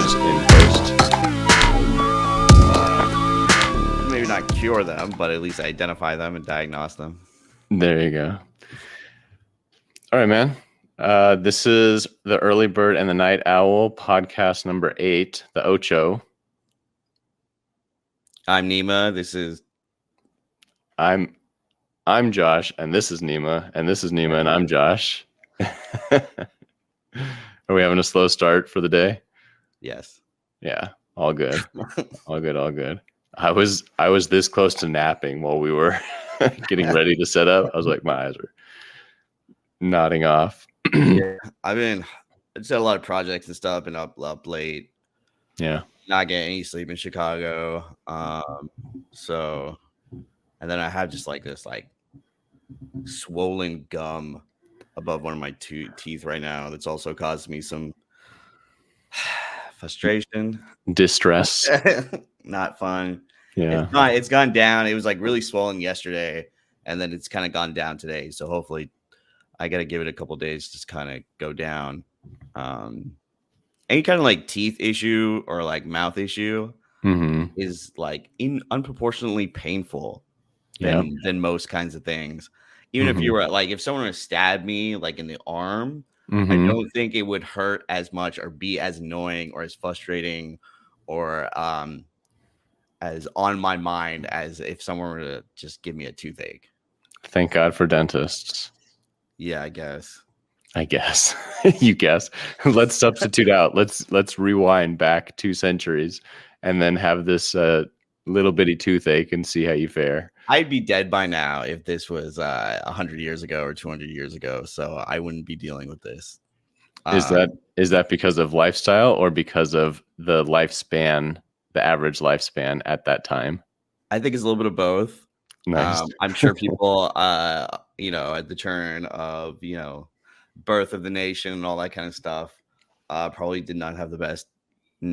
issues in post. Maybe not cure them, but at least identify them and diagnose them. There you go. All right, man. This is the Early Bird and the Night Owl podcast number 8, the Ocho. I'm Nima. This is I'm Josh, and this is Nima, and this is Nima, and I'm Josh. Are we having a slow start for the day? yes. Yeah, all good. all good. I was this close to napping while we were getting ready to set up. I was like, my eyes are nodding off. Yeah, I just had a lot of projects and stuff, and up late. Yeah, not getting any sleep in Chicago. So, and then I have just like this swollen gum above one of my teeth right now. That's also caused me some frustration, distress. Not fun. Yeah, it's gone down. It was like really swollen yesterday, and then it's kind of gone down today. So hopefully, I got to give it a couple days to kind of go down. Any kind of like teeth issue or like mouth issue is like unproportionately painful than most kinds of things. Even if you were like, if someone were to stab me like in the arm, I don't think it would hurt as much or be as annoying or as frustrating or as on my mind as if someone were to just give me a toothache. Thank God for dentists. Yeah, I guess. You guess. Let's substitute out. Let's rewind back 2 centuries and then have this little bitty toothache and see how you fare. I'd be dead by now if this was 100 years ago or 200 years ago, so I wouldn't be dealing with this. Is that because of lifestyle or because of the lifespan, the average lifespan at that time? I think it's a little bit of both. Nice. I'm sure people, at the turn of, birth of the nation and all that kind of stuff, probably did not have the best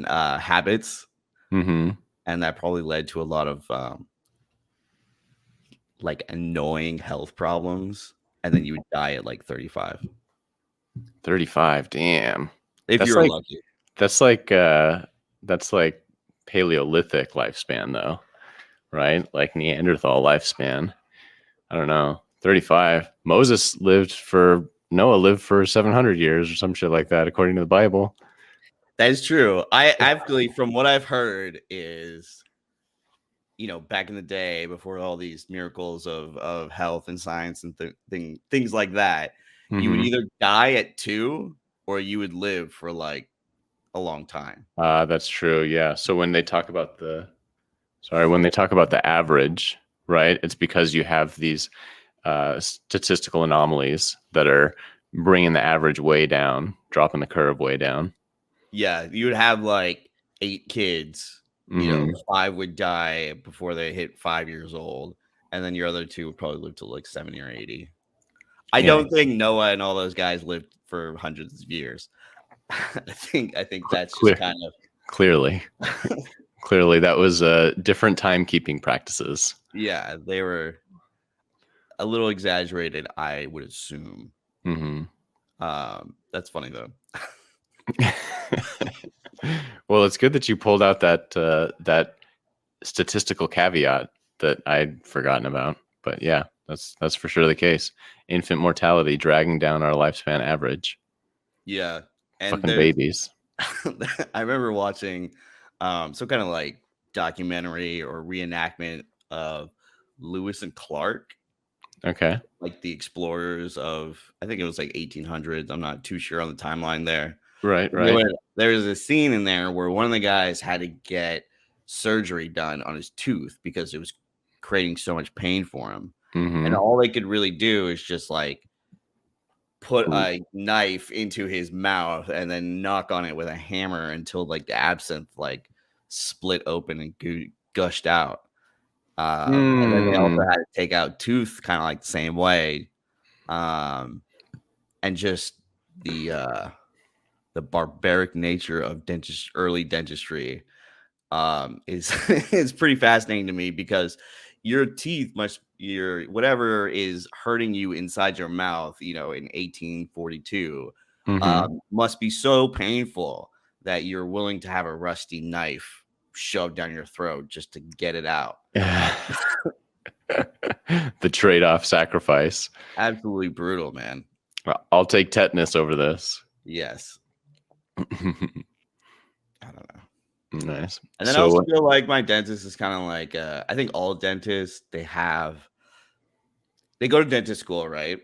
habits. And that probably led to a lot of like annoying health problems. And then you would die at like 35. 35, damn. If you're lucky. That's like Paleolithic lifespan though, right? Like Neanderthal lifespan. I don't know. 35. Noah lived for 700 years or some shit like that, according to the Bible. That is true. I actually, from what I've heard, is back in the day before all these miracles of health and science and things like that, you would either die at 2 or you would live for like a long time. That's true. Yeah. So when they talk about the average, right? It's because you have these statistical anomalies that are bringing the average way down, dropping the curve way down. Yeah, you would have like 8 kids. 5 would die before they hit 5 years old, and then your other 2 would probably live to like 70 or 80. I don't think Noah and all those guys lived for hundreds of years. I think that's just kind of clearly that was different timekeeping practices. Yeah, they were a little exaggerated, I would assume. That's funny though. Well, it's good that you pulled out that statistical caveat that I'd forgotten about. But yeah, that's for sure the case. Infant mortality dragging down our lifespan average. Yeah, and fucking babies. I remember watching some kind of like documentary or reenactment of Lewis and Clark. Okay. Like the explorers of, I think it was like 1800s. I'm not too sure on the timeline there. Right. There was a scene in there where one of the guys had to get surgery done on his tooth because it was creating so much pain for him. And all they could really do is just like put a knife into his mouth and then knock on it with a hammer until like the absinthe like split open and gushed out. And then they also had to take out tooth kind of like the same way. And just the barbaric nature of early dentistry is pretty fascinating to me, because your teeth whatever is hurting you inside your mouth, in 1842, must be so painful that you're willing to have a rusty knife shoved down your throat just to get it out. The trade-off sacrifice. Absolutely brutal, man. I'll take tetanus over this. Yes. I don't know. Nice. And then I also feel like my dentist is kind of like, I think all dentists, they go to dentist school, right?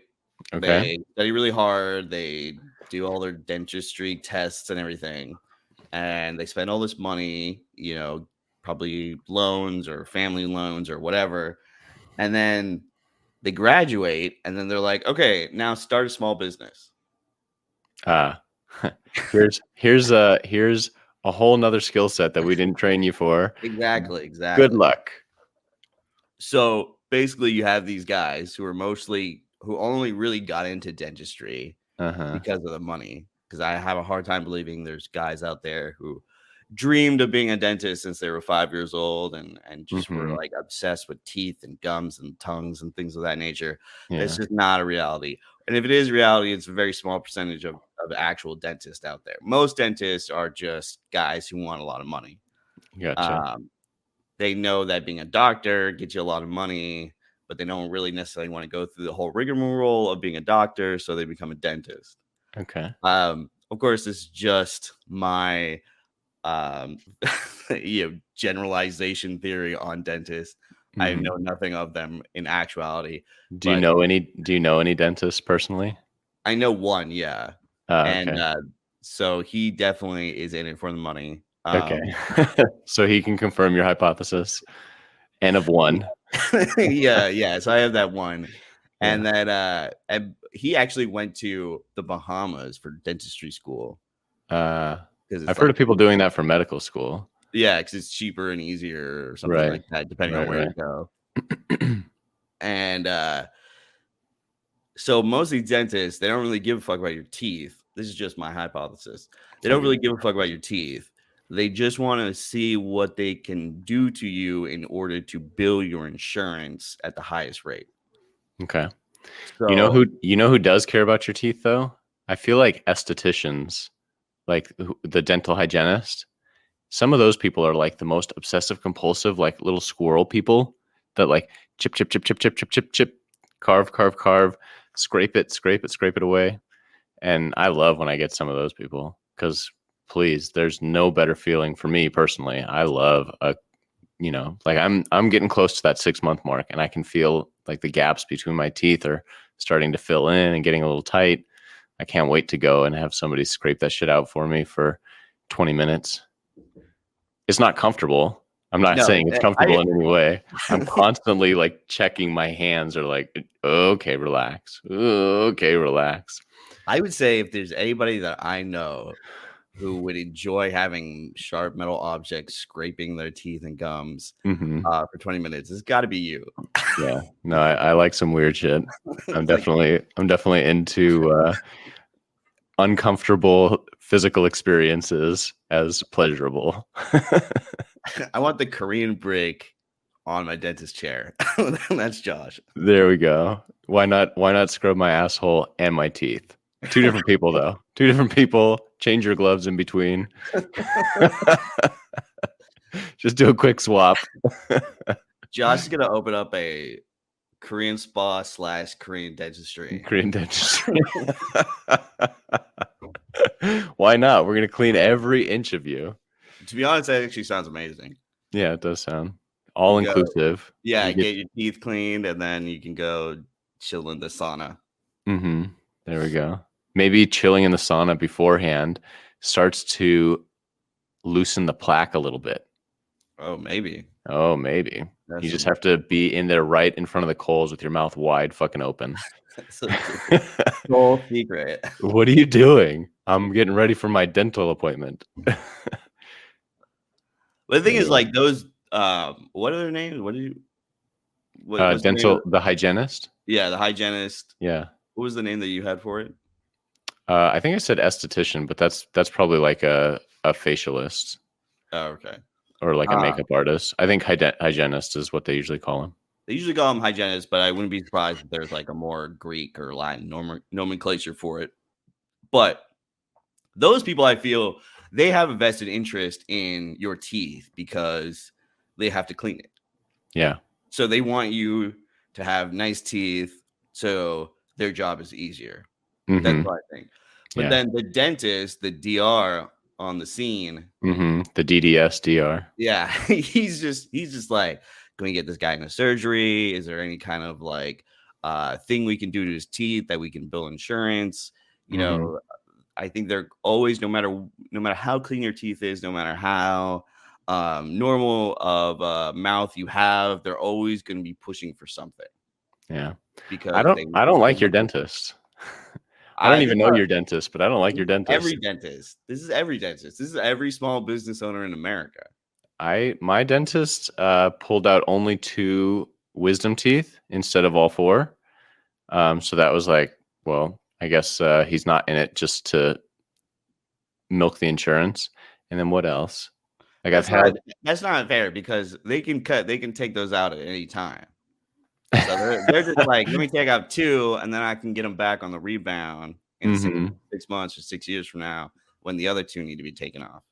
Okay. They study really hard. They do all their dentistry tests and everything. And they spend all this money, probably loans or family loans or whatever. And then they graduate and then they're like, okay, now start a small business. Here's a whole nother skill set that we didn't train you for. Exactly. Good luck. So basically you have these guys who only really got into dentistry because of the money. Because I have a hard time believing there's guys out there who dreamed of being a dentist since they were 5 years old and just were like obsessed with teeth and gums and tongues and things of that nature. Yeah. It's just not a reality. And if it is reality, it's a very small percentage of actual dentists out there. Most dentists are just guys who want a lot of money. Gotcha. They know that being a doctor gets you a lot of money, but they don't really necessarily want to go through the whole rigmarole of being a doctor, so they become a dentist. Okay. Of course, this is just my generalization theory on dentists. I know nothing of them in actuality. Do you know any dentists personally? I know one, yeah. And so he definitely is in it for the money. Okay. So he can confirm your hypothesis. N of one. Yeah. So I have that one. And then and he actually went to the Bahamas for dentistry school. I've heard of people doing that for medical school. Yeah, because it's cheaper and easier or something like that, depending on where you go. And so most of these dentists, they don't really give a fuck about your teeth. This is just my hypothesis. They don't really give a fuck about your teeth. They just want to see what they can do to you in order to bill your insurance at the highest rate. Okay. So, you know who does care about your teeth though? I feel like estheticians, like the dental hygienist. Some of those people are like the most obsessive compulsive, like little squirrel people that like chip, carve, scrape it away. And I love when I get some of those people because please, there's no better feeling for me personally. I love like I'm getting close to that 6-month mark and I can feel like the gaps between my teeth are starting to fill in and getting a little tight. I can't wait to go and have somebody scrape that shit out for me for 20 minutes. It's not comfortable. I'm not saying it's comfortable in any way. I'm constantly like checking my hands or like, okay, relax. Okay, relax. I would say if there's anybody that I know who would enjoy having sharp metal objects scraping their teeth and gums for 20 minutes, it's got to be you. Yeah, no, I like some weird shit. I'm definitely into uncomfortable physical experiences as pleasurable. I want the Korean break on my dentist chair. That's Josh. There we go. Why not scrub my asshole and my teeth? 2 different people though. 2 different people. Change your gloves in between. Just do a quick swap. Josh is gonna open up a Korean spa / Korean dentistry. Why not? We're gonna clean every inch of you. To be honest, that actually sounds amazing. Yeah, it does sound all inclusive. Yeah, get your teeth cleaned and then you can go chill in the sauna. There we go. Maybe chilling in the sauna beforehand starts to loosen the plaque a little bit. Oh, maybe. You just have to be in there right in front of the coals with your mouth wide fucking open. That's a whole secret. What are you doing? I'm getting ready for my dental appointment. The thing is, like those, what are their names? What do you? The hygienist. Yeah, the hygienist. Yeah. What was the name that you had for it? I think I said esthetician, but that's probably like a facialist. Oh, okay. Or like a makeup artist. I think hygienist is what they usually call him. They usually call him hygienist, but I wouldn't be surprised if there's like a more Greek or Latin nomenclature for it. But those people, I feel they have a vested interest in your teeth because they have to clean it. Yeah. So they want you to have nice teeth, so their job is easier. That's Mm-hmm. what I think. But Yeah. then the dentist, the DR on the scene, Mm-hmm. The DDS DR. yeah, he's just like, can we get this guy in a surgery? Is there any kind of like thing we can do to his teeth that we can bill insurance? You Mm-hmm. know, I think they're always, no matter how clean your teeth is, no matter how normal of mouth you have, they're always going to be pushing for something Yeah. because they I don't they like your want. dentist. I don't This even is know your dentist, but I don't like this your is dentist. every dentist. This is every dentist. This is every small business owner in America. My dentist pulled out only 2 wisdom teeth instead of all 4. So that was like, well, I guess he's not in it just to milk the insurance. And then what else? Like I've had. That's not fair because they can take those out at any time. So they're just like, let me take out 2, and then I can get them back on the rebound in Mhm. 6 months or 6 years from now when the other 2 need to be taken off.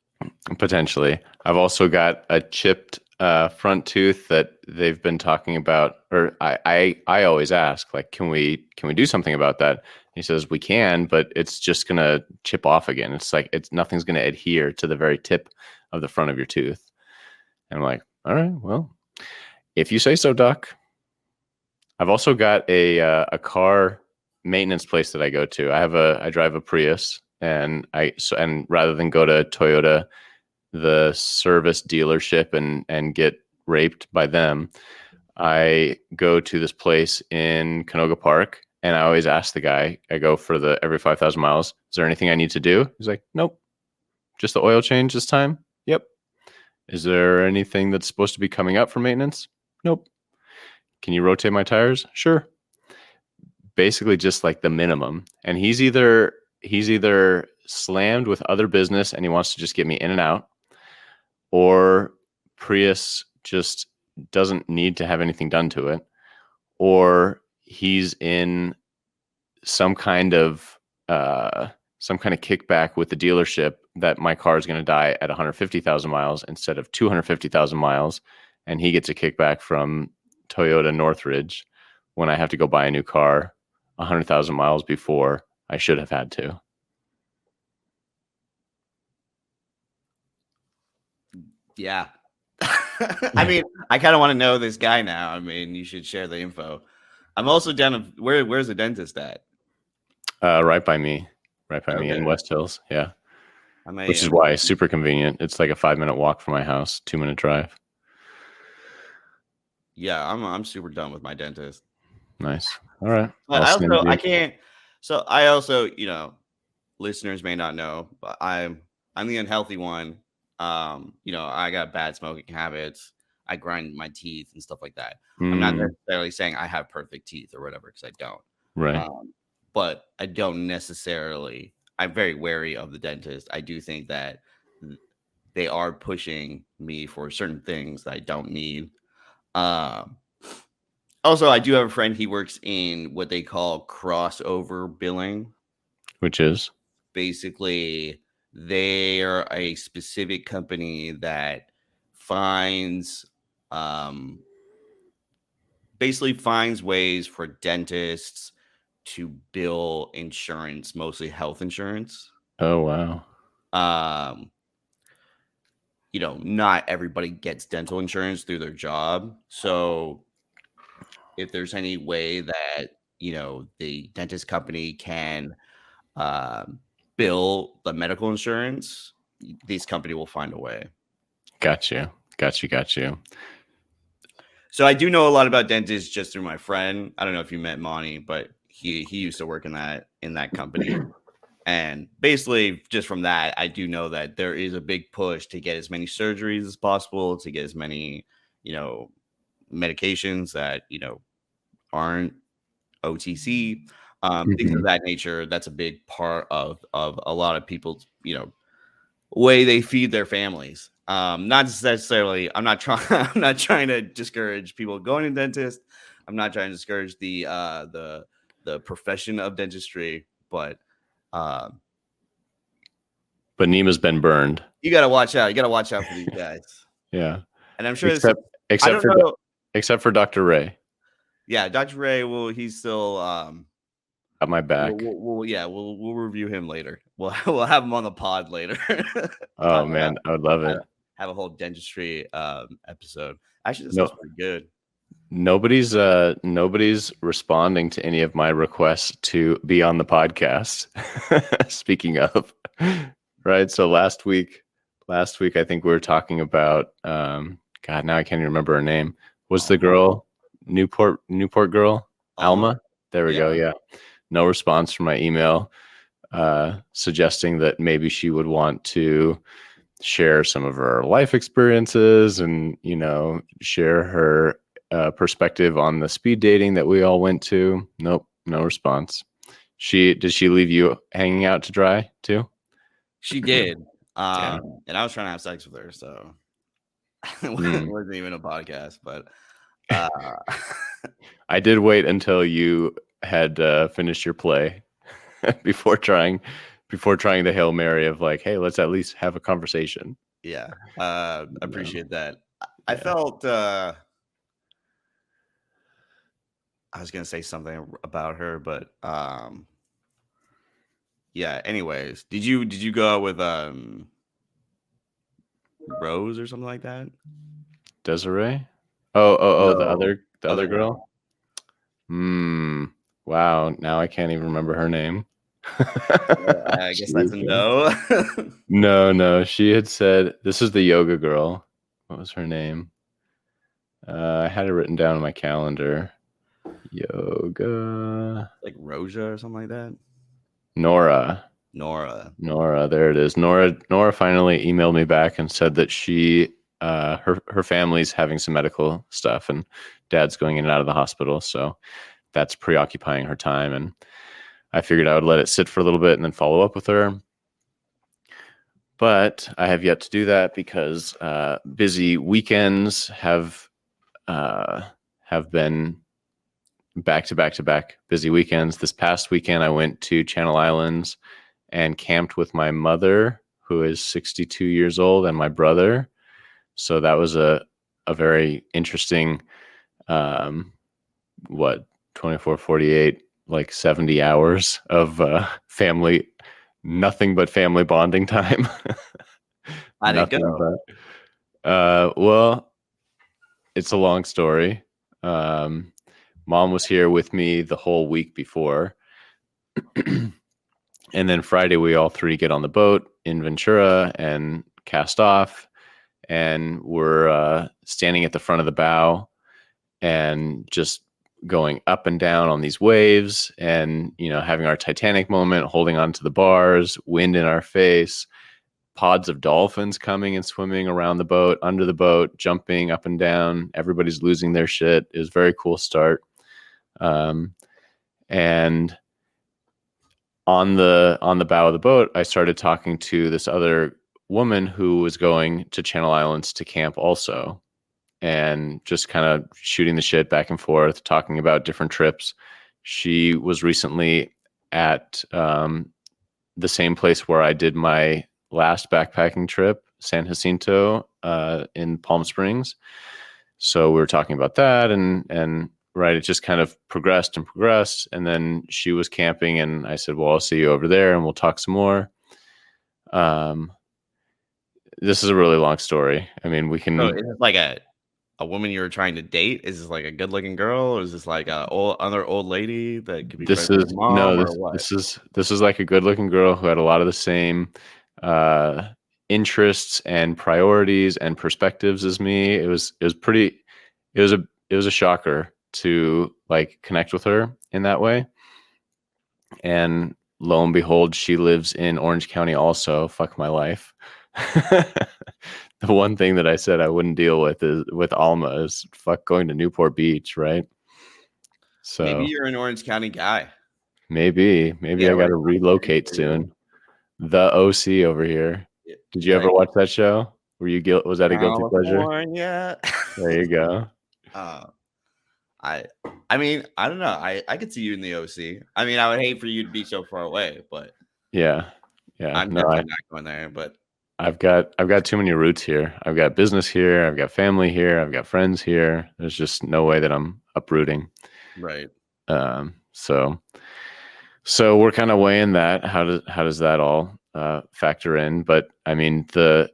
Potentially. I've also got a chipped front tooth that they've been talking about, or I always ask, like, can we do something about that? He says we can, but it's just gonna chip off again. It's like nothing's gonna adhere to the very tip of the front of your tooth. And I'm like, all right, well, if you say so, doc. I've also got a car maintenance place that I go to. I drive a Prius, and rather than go to Toyota, the service dealership, and get raped by them, I go to this place in Canoga Park, and I always ask the guy, I go for the every 5,000 miles, is there anything I need to do? He's like, nope, just the oil change this time. Yep. Is there anything that's supposed to be coming up for maintenance? Nope. Can you rotate my tires? Sure. Basically just like the minimum. And he's either slammed with other business and he wants to just get me in and out, or Prius just doesn't need to have anything done to it, or he's in some kind of kickback with the dealership that my car is going to die at 150,000 miles instead of 250,000 miles, and he gets a kickback from Toyota Northridge when I have to go buy a new car 100,000 miles before I should have had to. Yeah. I mean, I kind of want to know this guy now. I mean, you should share the info. I'm also down to where's the dentist at? Right by me Okay. in West Hills. Yeah. Which is I may, why it's super convenient. It's like a 5-minute walk from my house, 2-minute drive. yeah, I'm super done with my dentist. Nice. All right. But I can't. So I also, listeners may not know, but I'm the unhealthy one. I got bad smoking habits. I grind my teeth and stuff like that. I'm not necessarily saying I have perfect teeth or whatever, because I don't. Right. But I don't necessarily. I'm very wary of the dentist. I do think that they are pushing me for certain things that I don't need. Also, I do have a friend. He works in what they call crossover billing. Which is? Basically, they are a specific company that finds finds ways for dentists to bill insurance, mostly health insurance. Oh, wow. Not everybody gets dental insurance through their job. So if there's any way that, the dentist company can bill the medical insurance, this company will find a way. Got you. So I do know a lot about dentists just through my friend. I don't know if you met Monty, but he used to work in that company. And basically, just from that, I do know that there is a big push to get as many surgeries as possible, to get as many, medications that, aren't OTC, things of that nature. That's a big part of a lot of people's, way they feed their families. Not necessarily. I'm not trying. I'm not trying to discourage people going to dentist. I'm not trying to discourage the profession of dentistry, but But Nima's been burned. You got to watch out. You got to watch out for these guys. Yeah. And I'm sure Except I don't know. Except for Dr. Ray. Yeah, Dr. Ray. He's still Got my back. We'll review him later. We'll have him on the pod later. Oh man, I would love it. Have a whole dentistry episode. Actually, this No. sounds pretty good. Nobody's responding to any of my requests to be on the podcast. Speaking of, right? So last week I think we were talking about God, now I can't even remember her name. Was the girl Newport girl? Alma? There we go. Yeah. No response from my email suggesting that maybe she would want to share some of her life experiences and, share her perspective on the speed dating that we all went to. Nope, no response. Did she leave you hanging out to dry too? She did. And I was trying to have sex with her, so it wasn't even a podcast, but I did wait until you had finished your play before trying the Hail Mary of like, hey, let's at least have a conversation. Yeah. Appreciate that. I felt I was gonna say something about her, but yeah, anyways. Did you go out with Rose or something like that? Desiree? Oh, No. the other girl? Wow, now I can't even remember her name. I guess that's a no. No. She had said, this is the yoga girl. What was her name? I had it written down on my calendar. Yoga. Like Roja or something like that? Nora, there it is. Nora finally emailed me back and said that she her family's having some medical stuff and dad's going in and out of the hospital, so that's preoccupying her time, and I figured I would let it sit for a little bit and then follow up with her. But I have yet to do that because busy weekends have been back to back busy weekends. This past weekend, I went to Channel Islands and camped with my mother, who is 62 years old, and my brother. So that was a very interesting, 24, 48, like 70 hours of family, nothing but family bonding time. How'd it go? Well, it's a long story. Mom was here with me the whole week before. And then Friday, we all three get on the boat in Ventura and cast off. And we're standing at the front of the bow and just going up and down on these waves and, having our Titanic moment, holding onto the bars, wind in our face, pods of dolphins coming and swimming around the boat, under the boat, jumping up and down. Everybody's losing their shit. It was a very cool start. And on the bow of the boat, I started talking to this other woman who was going to Channel Islands to camp also, and just kind of shooting the shit back and forth, talking about different trips. She was recently at the same place where I did my last backpacking trip, San Jacinto, in Palm Springs. So we were talking about that, and right, it just kind of progressed. And then she was camping, and I said, well, I'll see you over there and we'll talk some more. This is a really long story. I mean, we can. So is it like a woman you were trying to date? Is this like a good looking girl? Or is this like another old lady that could be this is mom, no, or what? This is like a good looking girl who had a lot of the same interests and priorities and perspectives as me. It was a shocker to like connect with her in that way. And lo and behold, she lives in Orange County also. Fuck my life. The one thing that I said I wouldn't deal with Alma is fuck going to Newport Beach, right? So maybe you're an Orange County guy. Maybe I got to relocate soon. The OC over here. Did you ever watch that show? Was that a guilty pleasure? Yeah. There you go. I mean, I don't know. I could see you in the OC. I mean, I would hate for you to be so far away, but yeah. Yeah. I'm No, definitely not going there, but I've got too many roots here. I've got business here. I've got family here. I've got friends here. There's just no way that I'm uprooting. right. So we're kind of weighing that. How does that all factor in? But I mean, the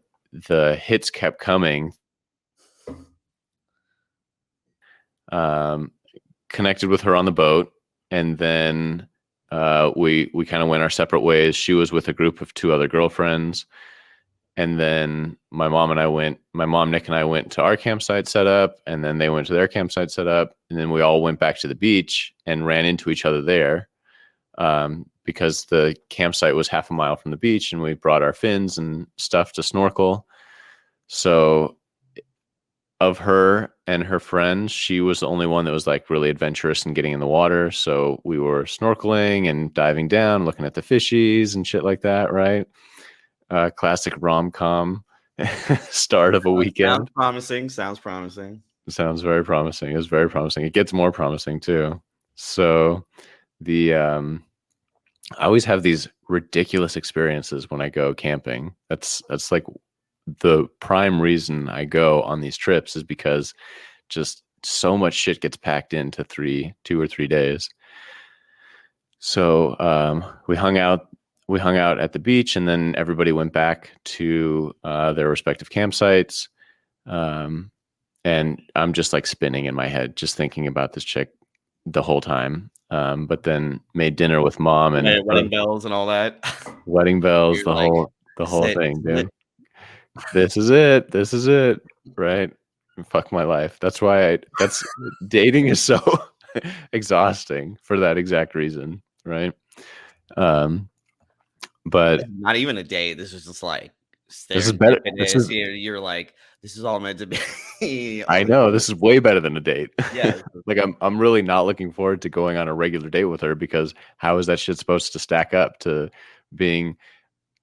hits kept coming. Connected with her on the boat, and then we kind of went our separate ways. She was with a group of 2 other girlfriends, and then my mom, Nick, and I went to our campsite setup, and then they went to their campsite setup, and then we all went back to the beach and ran into each other there, because the campsite was half a mile from the beach, and we brought our fins and stuff to snorkel. So of her and her friends, she was the only one that was like really adventurous and getting in the water. So we were snorkeling and diving down, looking at the fishies and shit like that, right? Classic rom-com start of a weekend. Sounds promising. Sounds promising. Sounds very promising. It's very promising. It gets more promising too. So I always have these ridiculous experiences when I go camping. That's like the prime reason I go on these trips, is because just so much shit gets packed into 2 or 3 days. So we hung out at the beach, and then everybody went back to their respective campsites. And I'm just like spinning in my head, just thinking about this chick the whole time. But then made dinner with mom, and wedding bells and all that. Wedding bells, You're the like, whole thing, dude. This is it, right? Fuck my life. That's why dating is so exhausting for that exact reason, right? But not even a date. This is just like this is better. You're like, this is all meant to be. I know, this is way better than a date. Yeah. Like I'm really not looking forward to going on a regular date with her, because how is that shit supposed to stack up to being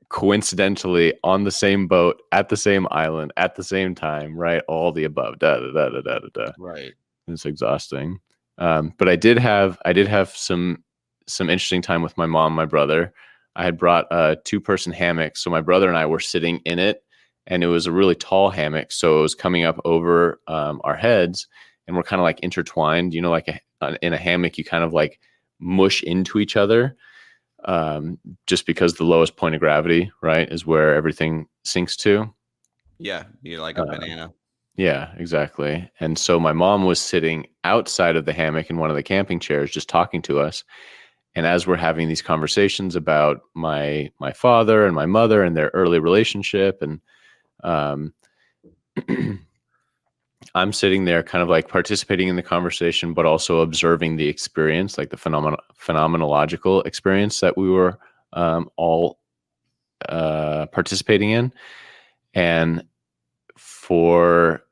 coincidentally on the same boat at the same island at the same time, right? All the above. Right. It's exhausting. But I did have some interesting time with my mom, my brother. I had brought a 2-person hammock, so my brother and I were sitting in it, and it was a really tall hammock, so it was coming up over our heads, and we're kind of like intertwined. You know, like in a hammock, you kind of like mush into each other. Just because the lowest point of gravity, right, is where everything sinks to. Yeah, you're like a banana. Yeah, exactly. And so my mom was sitting outside of the hammock in one of the camping chairs, just talking to us. And as we're having these conversations about my father and my mother and their early relationship, and I'm sitting there kind of like participating in the conversation, but also observing the experience, like the phenomenological experience that we were all participating in. And for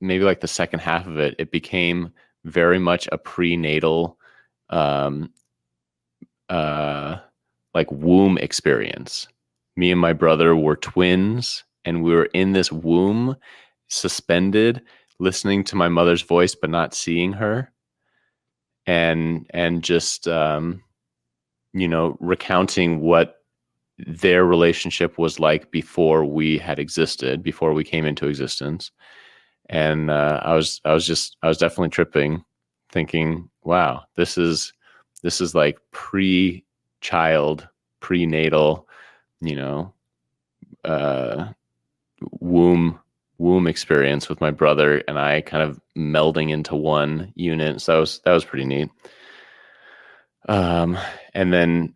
maybe like the second half of it, it became very much a prenatal like womb experience. Me and my brother were twins, and we were in this womb, suspended, listening to my mother's voice but not seeing her, and just recounting what their relationship was like before we had existed, before we came into existence. And I was definitely tripping, thinking, wow, this is like pre-child, prenatal, womb experience with my brother and I kind of melding into one unit. So that was pretty neat. And then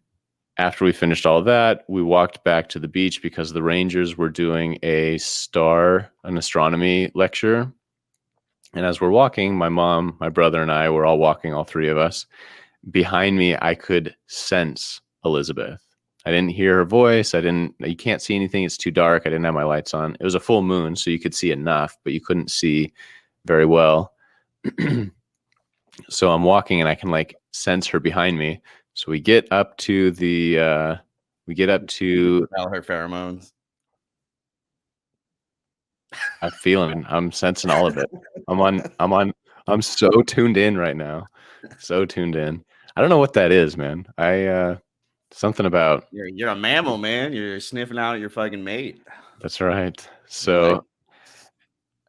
after we finished all that, we walked back to the beach because the rangers were doing an astronomy lecture. And as we're walking, my mom, my brother, and I were all walking, all 3 of us. Behind me, I could sense Elizabeth. I didn't hear her voice. You can't see anything. It's too dark. I didn't have my lights on. It was a full moon, so you could see enough, but you couldn't see very well. So I'm walking and I can like sense her behind me. So we get up to her pheromones. I'm sensing all of it. I'm so tuned in right now. So tuned in. I don't know what that is, man. Something about You're a mammal, man. You're sniffing out your fucking mate. that's right. Like, So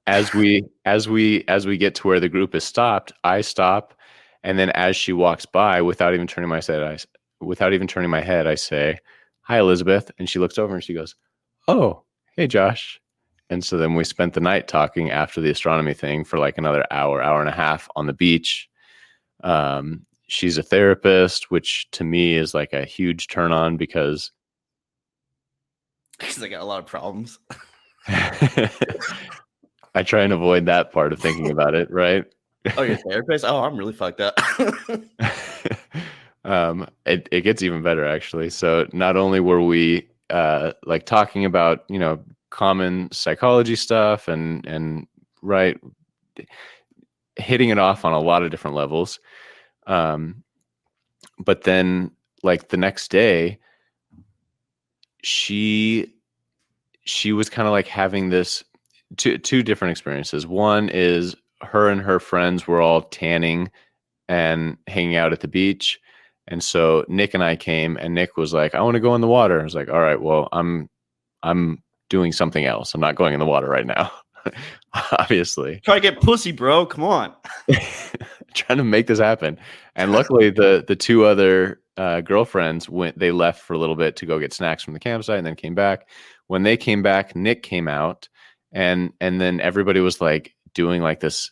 as we get to where the group is stopped, I stop, and then as she walks by, without even turning my head, I say, "Hi, Elizabeth," and she looks over and she goes, "Oh, hey, Josh." And so then we spent the night talking after the astronomy thing for like another hour and a half on the beach. She's a therapist, which to me is like a huge turn on because I got a lot of problems. I try and avoid that part of thinking about it, right? Oh, you're a therapist? Oh, I'm really fucked up. It gets even better actually. So not only were we like talking about, common psychology stuff and right, hitting it off on a lot of different levels. But then like the next day, she was kind of like having this two different experiences. One is her and her friends were all tanning and hanging out at the beach. And so Nick and I came, and Nick was like, "I want to go in the water." I was like, "All right, well, I'm doing something else. I'm not going in the water right now." Obviously. Try to get pussy, bro. Come on. Trying to make this happen. And luckily the two other girlfriends they left for a little bit to go get snacks from the campsite and then came back. When they came back, Nick came out, and then everybody was like doing like this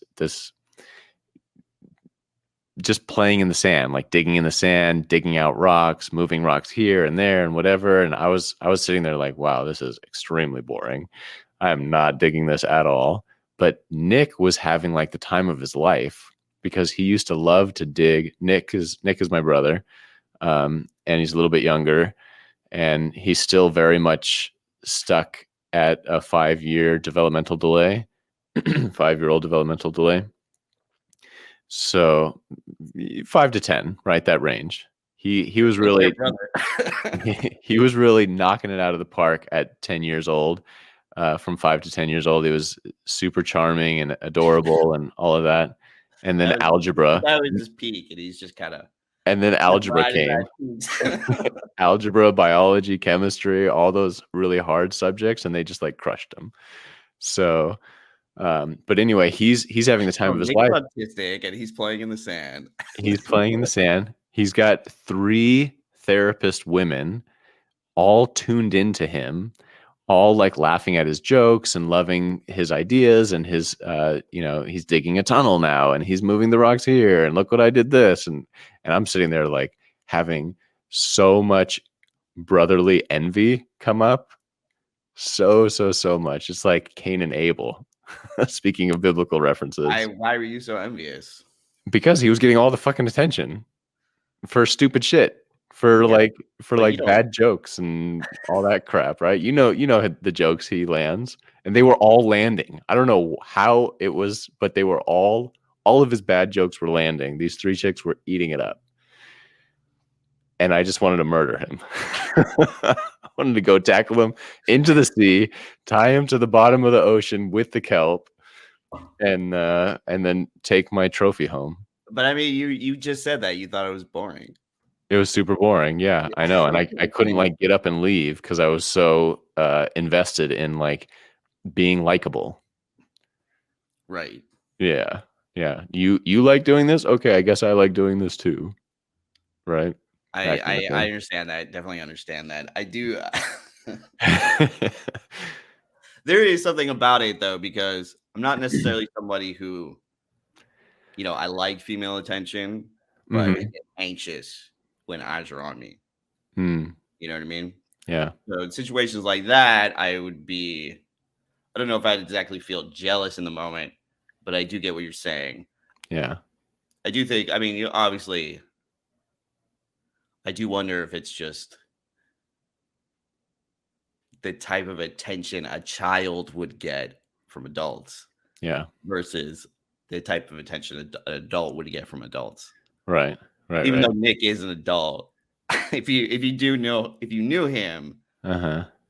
just playing in the sand, like digging in the sand, digging out rocks, moving rocks here and there and whatever. And I was sitting there like, wow, this is extremely boring. I am not digging this at all. But Nick was having like the time of his life because he used to love to dig. Nick is my brother, and he's a little bit younger, and he's still very much stuck at a 5-year developmental delay, 5-year-old developmental delay. So 5 to 10, right? That range. He was really he was really knocking it out of the park at 10 years old. From 5 to 10 years old, he was super charming and adorable and all of that. And then algebra. That was his peak, and he's just kind of. And then algebra came. Algebra, biology, chemistry, all those really hard subjects, and they just like crushed him. So, but anyway, he's having the time of his life. Autistic, and he's playing in the sand. He's playing in the sand. He's got 3 therapist women all tuned into him, all like laughing at his jokes and loving his ideas and his he's digging a tunnel now and he's moving the rocks here and look what I did this, and I'm sitting there like having so much brotherly envy come up, so much. It's like Cain and Abel. Speaking of biblical references. Why were you so envious? Because he was getting all the fucking attention for stupid shit. For bad jokes and all that crap, right? You know the jokes he lands, and they were all landing. I don't know how it was, but they were all of his bad jokes were landing. These 3 chicks were eating it up, and I just wanted to murder him. I wanted to go tackle him into the sea, tie him to the bottom of the ocean with the kelp, and then take my trophy home. But I mean, you just said that you thought it was boring. It was super boring. Yeah, I know. And I couldn't like get up and leave because I was so invested in like being likable. Right. Yeah. Yeah. You like doing this? Okay, I guess I like doing this too. Right. I understand that. Definitely understand that. I do. There is something about it though, because I'm not necessarily somebody who, I like female attention, but I get anxious when eyes are on me. You know what I mean? Yeah. So in situations like that, I don't know if I'd exactly feel jealous in the moment, but I do get what you're saying. Yeah. I do think, I mean, obviously, I do wonder if it's just the type of attention a child would get from adults. Yeah. Versus the type of attention an adult would get from adults. Right. Even though Nick is an adult, if you knew him,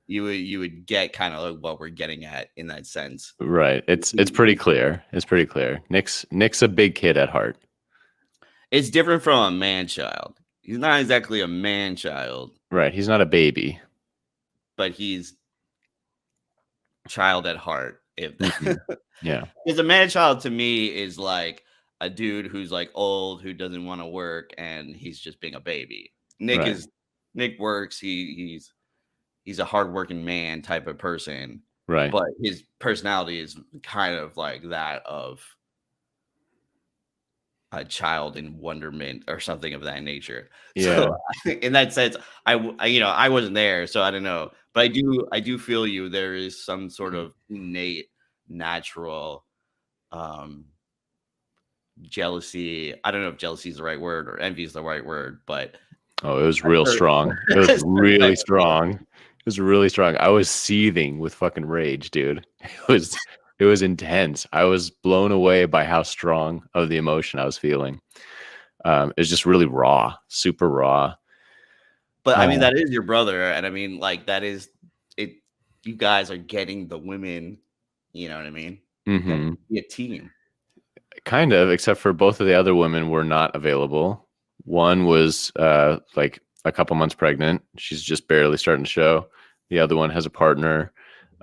you would get kind of like what we're getting at in that sense. Right. It's pretty clear. It's pretty clear. Nick's a big kid at heart. It's different from a man child. he's not exactly a man child, Right. He's not a baby. but he's child at heart. If Yeah. because a man child to me is like a dude who's like old, who doesn't want to work, and he's just being a baby. Right. Nick works. He's a hardworking man type of person, Right. but his personality is kind of like that of a child in wonderment or something of that nature. Yeah. So in that sense, I wasn't there, so I don't know, but I do feel you. There is some sort of innate, natural jealousy. I don't know if jealousy is the right word or envy is the right word, but Oh, it was real strong. It was really strong. It was really strong. I was seething with fucking rage, dude. It was intense. I was blown away by how strong of the emotion I was feeling. It was just really raw, super raw. But I mean, that is your brother, and I mean, like that is it. You guys are getting the women. You know what I mean? Mm-hmm. Be a team. Kind of, except for both of the other women were not available. One was like a couple months pregnant. She's just barely starting to show. The other one has a partner.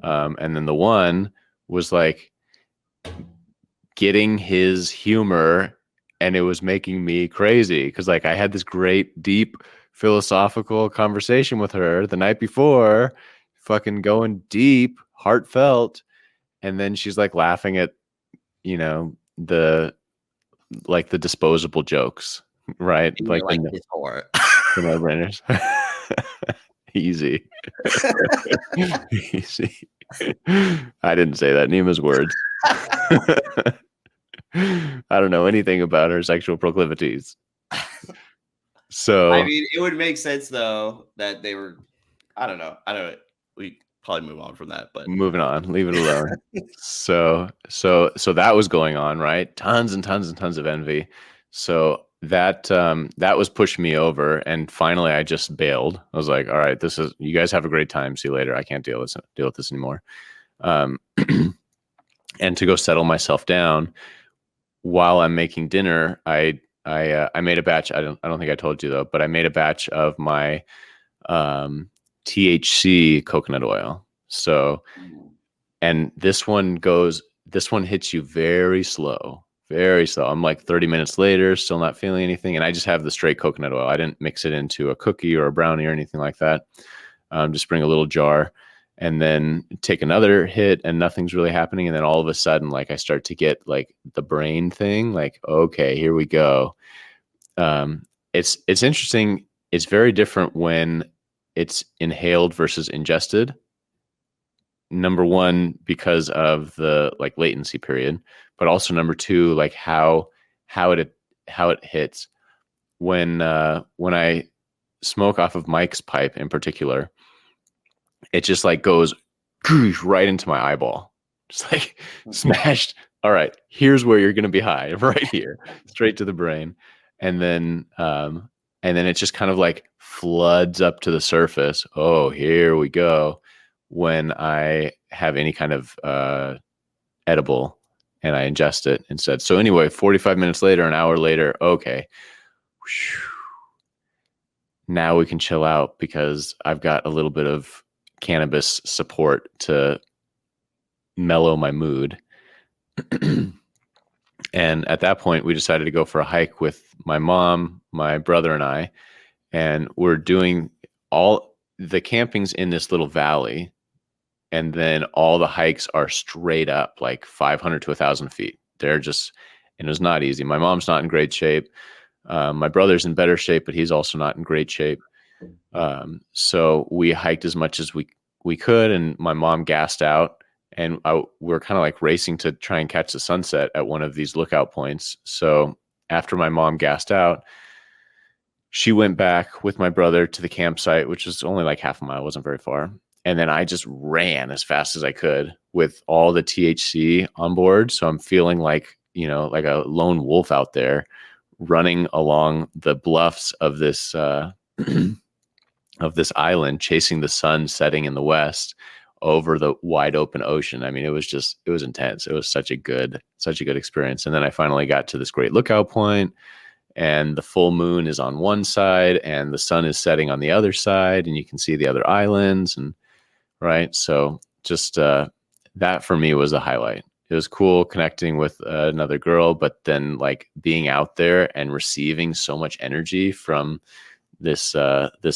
And then the one was like getting his humor, and it was making me crazy because like I had this great deep philosophical conversation with her the night before, fucking going deep, heartfelt, and then she's like laughing at, you know, the disposable jokes, right? And Like his heart. the no-brainers. Easy. Easy. I didn't say that. Nima's words. I don't know anything about her sexual proclivities. So I mean, it would make sense though that they were. I don't know. We probably move on from that, but moving on, leave it alone. So that was going on, right? Tons and tons and tons of envy. So that was pushing me over, and finally I just bailed. I was like, all right, this is, you guys have a great time. See you later. I can't deal with this anymore. And to go settle myself down while I'm making dinner, I made a batch. I don't think I told you though, but I made a batch of my THC coconut oil. So, and this one hits you very slow, very slow. I'm like 30 minutes later, still not feeling anything. And I just have the straight coconut oil. I didn't mix it into a cookie or a brownie or anything like that. Just bring a little jar and then take another hit, and nothing's really happening. And then all of a sudden, like I start to get like the brain thing, like, okay, here we go. It's interesting. It's very different when it's inhaled versus ingested. Number one, because of the like latency period, but also number two, like how it hits. When I smoke off of Mike's pipe in particular, it just like goes right into my eyeball, just like smashed. All right, here's where you're going to be high, right here, straight to the brain, and then it just kind of like floods up to the surface. Oh, here we go. When I have any kind of edible and I ingest it instead. So anyway, 45 minutes later, an hour later, okay. Now we can chill out because I've got a little bit of cannabis support to mellow my mood. And at that point, we decided to go for a hike with my mom, my brother, and I. And we're doing all the camping's in this little valley. And then all the hikes are straight up like 500 to 1,000 feet. They're just, and it was not easy. My mom's not in great shape. My brother's in better shape, but he's also not in great shape. So we hiked as much as we could, and my mom gassed out, and we're kind of like racing to try and catch the sunset at one of these lookout points. So after my mom gassed out, she went back with my brother to the campsite, which was only like half a mile, wasn't very far. And then I just ran as fast as I could with all the THC on board. So I'm feeling like, like a lone wolf out there running along the bluffs of this of this island, chasing the sun setting in the west over the wide open ocean. I mean, it was intense. It was such a good experience. And then I finally got to this great lookout point, and the full moon is on one side and the sun is setting on the other side, and you can see the other islands. And right, so just that for me was a highlight. It was cool connecting with another girl, but then like being out there and receiving so much energy from this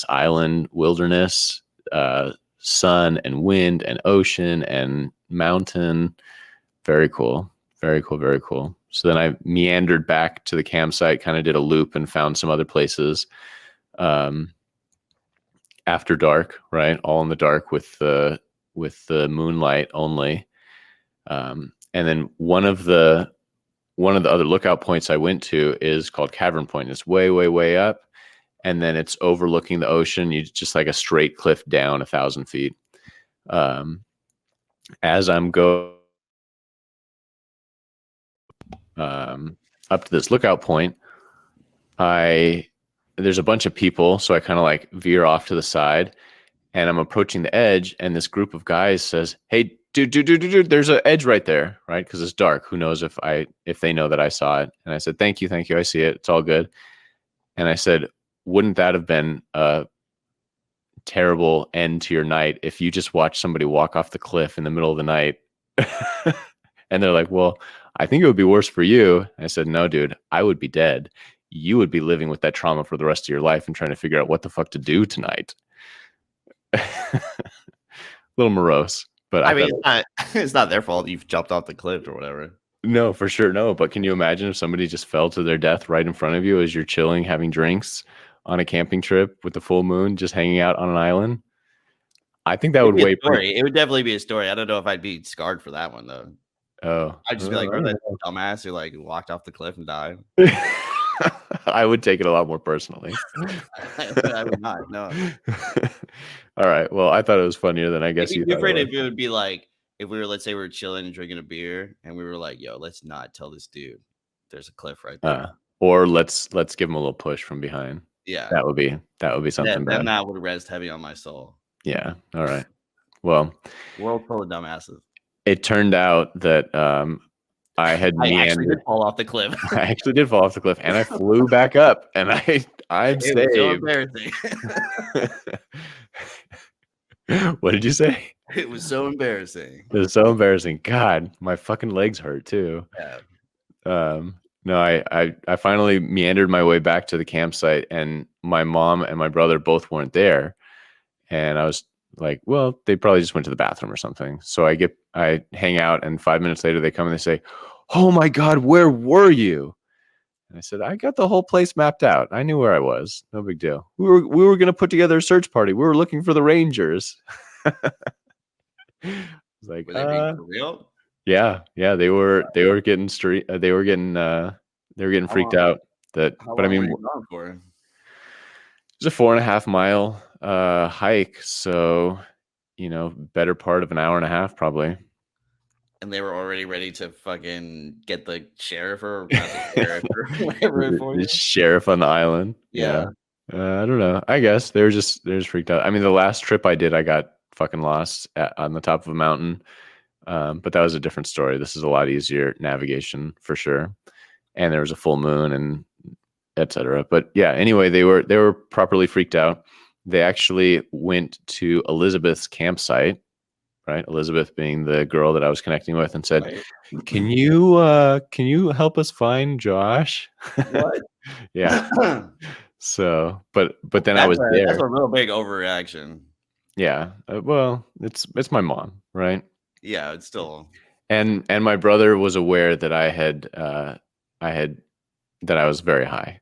island wilderness, sun and wind and ocean and mountain. Very cool. Very cool. Very cool. So then I meandered back to the campsite, kind of did a loop and found some other places after dark, right? All in the dark with the moonlight only. And then one of the other lookout points I went to is called Cavern Point. It's way, way, way up. And then it's overlooking the ocean. You just like a straight cliff down 1,000 feet. As I'm going up to this lookout point, there's a bunch of people, so I kind of like veer off to the side, and I'm approaching the edge, and this group of guys says, "Hey, dude, there's an edge right there," right? Because it's dark. Who knows if they know that I saw it? And I said, "Thank you, I see it. It's all good." And I said, "Wouldn't that have been a terrible end to your night if you just watched somebody walk off the cliff in the middle of the night?" And they're like, "Well, I think it would be worse for you." I said, "No, dude, I would be dead. You would be living with that trauma for the rest of your life and trying to figure out what the fuck to do tonight." A little morose, but I mean, it's not their fault you've jumped off the cliff or whatever. No, for sure. No, but can you imagine if somebody just fell to their death right in front of you as you're chilling, having drinks on a camping trip with the full moon, just hanging out on an island? I think that would weigh pretty. It would definitely be a story. I don't know if I'd be scarred for that one though. Oh, I'd just be like, "Remember that dumbass who like walked off the cliff and died?" I would take it a lot more personally. I would not. No. All right. Well, I thought it was funnier than I guess It'd you be thought. Different if it would be like if we were, let's say, we were chilling and drinking a beer, and we were like, "Yo, let's not tell this dude there's a cliff right there." Or let's give him a little push from behind. Yeah, that would be something bad. That would rest heavy on my soul. Yeah. All right. Well, world full of dumbasses. It turned out that I actually did fall off the cliff. I actually did fall off the cliff, and I flew back up, and I'm saved. Was so embarrassing. What did you say? It was so embarrassing. It was so embarrassing. God, my fucking legs hurt too. Yeah. No, I finally meandered my way back to the campsite, and my mom and my brother both weren't there, and I was like, well, they probably just went to the bathroom or something. So I hang out, and 5 minutes later they come and they say, "Oh my God, where were you?" And I said, "I got the whole place mapped out. I knew where I was. No big deal. We were going to put together a search party. We were looking for the Rangers." I was like, were they being for real? Yeah, they were getting they were getting freaked out. But I mean, it was a 4.5 mile hike, so better part of an hour and a half probably. And they were already ready to fucking get the sheriff or not the sheriff or whatever for you. The sheriff on the island. Yeah. I don't know. I guess they're just freaked out. I mean, the last trip I did, I got fucking lost on the top of a mountain. But that was a different story. This is a lot easier navigation for sure. And there was a full moon and etc. But yeah, anyway, they were properly freaked out. They actually went to Elizabeth's campsite, right? Elizabeth being the girl that I was connecting with, and said, right. Can you help us find Josh? What? Yeah. So, but then I was there. That's a real big overreaction. Yeah. Well, it's my mom, right? Yeah, it's still. And my brother was aware that that I was very high.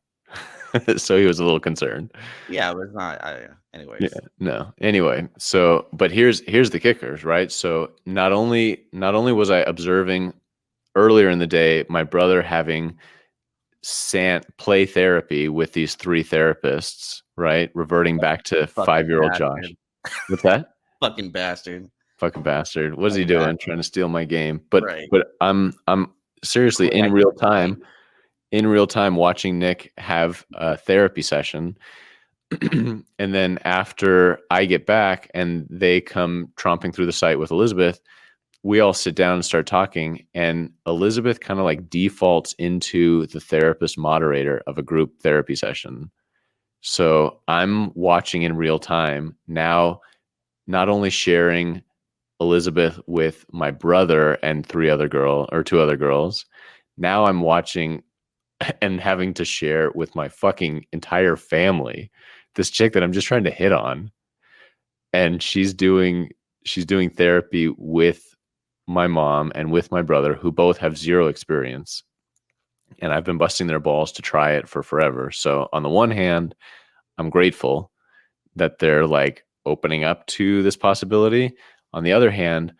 So he was a little concerned. Yeah, but it's not. Anyways. Yeah, no. Anyway, so but here's the kickers, right? So not only was I observing earlier in the day my brother having play therapy with these 3 therapists, right? Reverting back to 5-year-old Josh. What's that? Fucking bastard. Fucking bastard. What is he doing? Trying to steal my game. But I'm seriously in real time watching Nick have a therapy session. And then after I get back and they come tromping through the site with Elizabeth, we all sit down and start talking, and Elizabeth kind of like defaults into the therapist moderator of a group therapy session. So I'm watching in real time now, not only sharing Elizabeth with my brother and two other girls. Now I'm watching and having to share with my fucking entire family this chick that I'm just trying to hit on. And she's doing therapy with my mom and with my brother, who both have zero experience. And I've been busting their balls to try it for forever. So on the one hand, I'm grateful that they're like opening up to this possibility. On the other hand,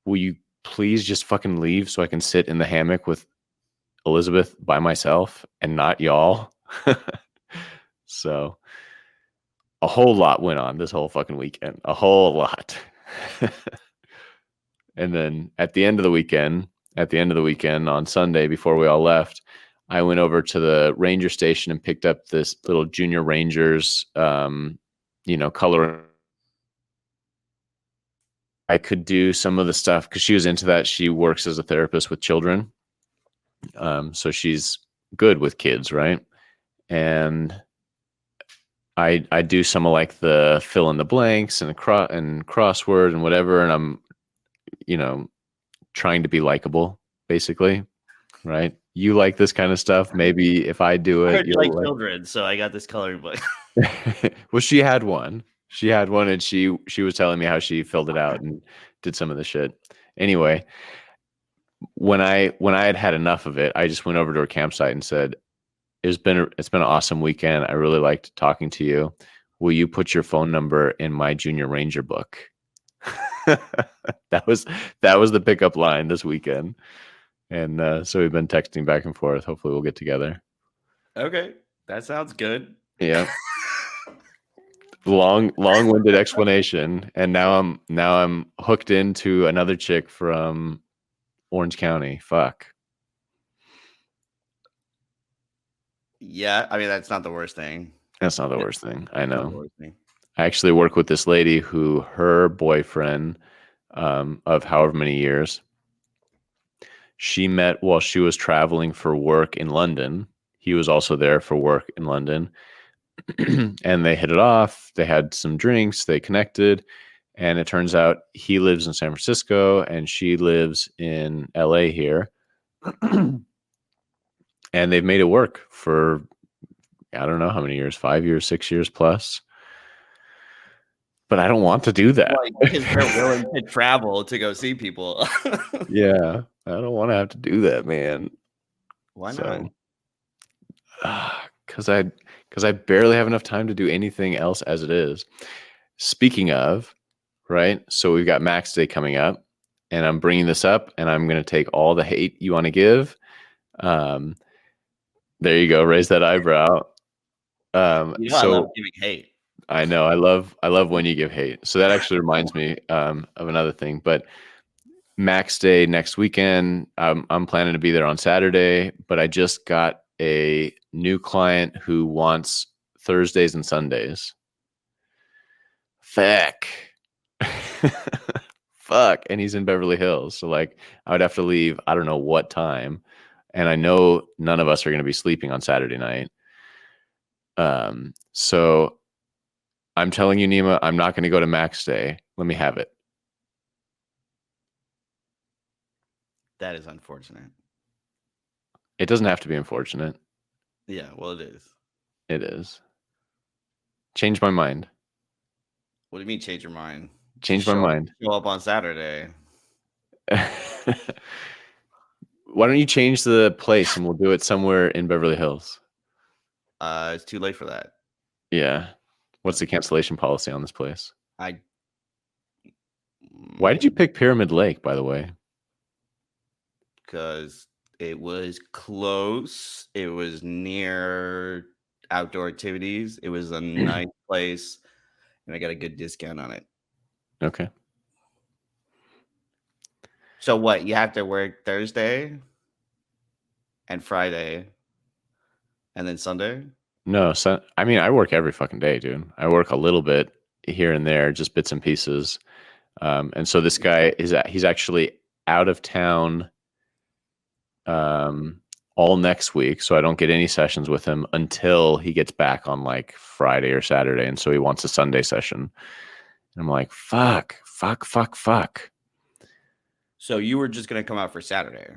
will you please just fucking leave so I can sit in the hammock with Elizabeth by myself and not y'all? So a whole lot went on this whole fucking weekend. A whole lot. And then at the end of the weekend on Sunday, before we all left, I went over to the ranger station and picked up this little junior rangers, color. I could do some of the stuff because she was into that. She works as a therapist with children. So she's good with kids, right? And I do some of like the fill in the blanks and crossword and whatever. And I'm, trying to be likable, basically, right? You like this kind of stuff. Maybe if I do it, you like children, so I got this coloring book. Well, she had one, and she was telling me how she filled it out and did some of the shit. Anyway, when I had enough of it, I just went over to her campsite and said, it's been an awesome weekend. I really liked talking to you. Will you put your phone number in my junior ranger book? That was the pickup line this weekend. And so we've been texting back and forth. Hopefully we'll get together. Okay. That sounds good. Yeah. Long-winded explanation. And now I'm hooked into another chick from Orange County. Fuck. Yeah, I mean, that's not the worst thing. That's not the worst thing. I know. I actually work with this lady who her boyfriend of however many years, she met while she was traveling for work in London. He was also there for work in London. And they hit it off. They had some drinks. They connected. And it turns out he lives in San Francisco and she lives in LA here. And they've made it work for, I don't know how many years, 5 years, 6 years plus. But I don't want to do that. Because they're willing to travel to go see people. Yeah, I don't want to have to do that, man. Why not? Because I barely have enough time to do anything else as it is. Speaking of, right? So we've got Max Day coming up, and I'm bringing this up, and I'm going to take all the hate you want to give. There you go. Raise that eyebrow. I love giving hate. I know. I love when you give hate. So that actually reminds me of another thing. But Max Day next weekend, I'm planning to be there on Saturday. But I just got a new client who wants Thursdays and Sundays. Fuck. Fuck. And he's in Beverly Hills. So like I would have to leave, I don't know what time. And I know none of us are going to be sleeping on Saturday night. So I'm telling you, Nima, I'm not going to go to Max Day. Let me have it. That is unfortunate. It doesn't have to be unfortunate. Yeah, well, it is. It is. Change my mind. What do you mean change your mind? Change my mind. Show up on Saturday. Why don't you change the place and we'll do it somewhere in Beverly Hills? It's too late for that. Yeah. What's the cancellation policy on this place? Why did you pick Pyramid Lake, by the way? Because it was close. It was near outdoor activities. It was a nice place, and I got a good discount on it. Okay. So what? You have to work Thursday and Friday and then Sunday? No, I mean, I work every fucking day, dude. I work a little bit here and there, just bits and pieces. And so this guy he's actually out of town all next week, so I don't get any sessions with him until he gets back on like Friday or Saturday, and so he wants a Sunday session. And I'm like, fuck. So you were just gonna come out for Saturday,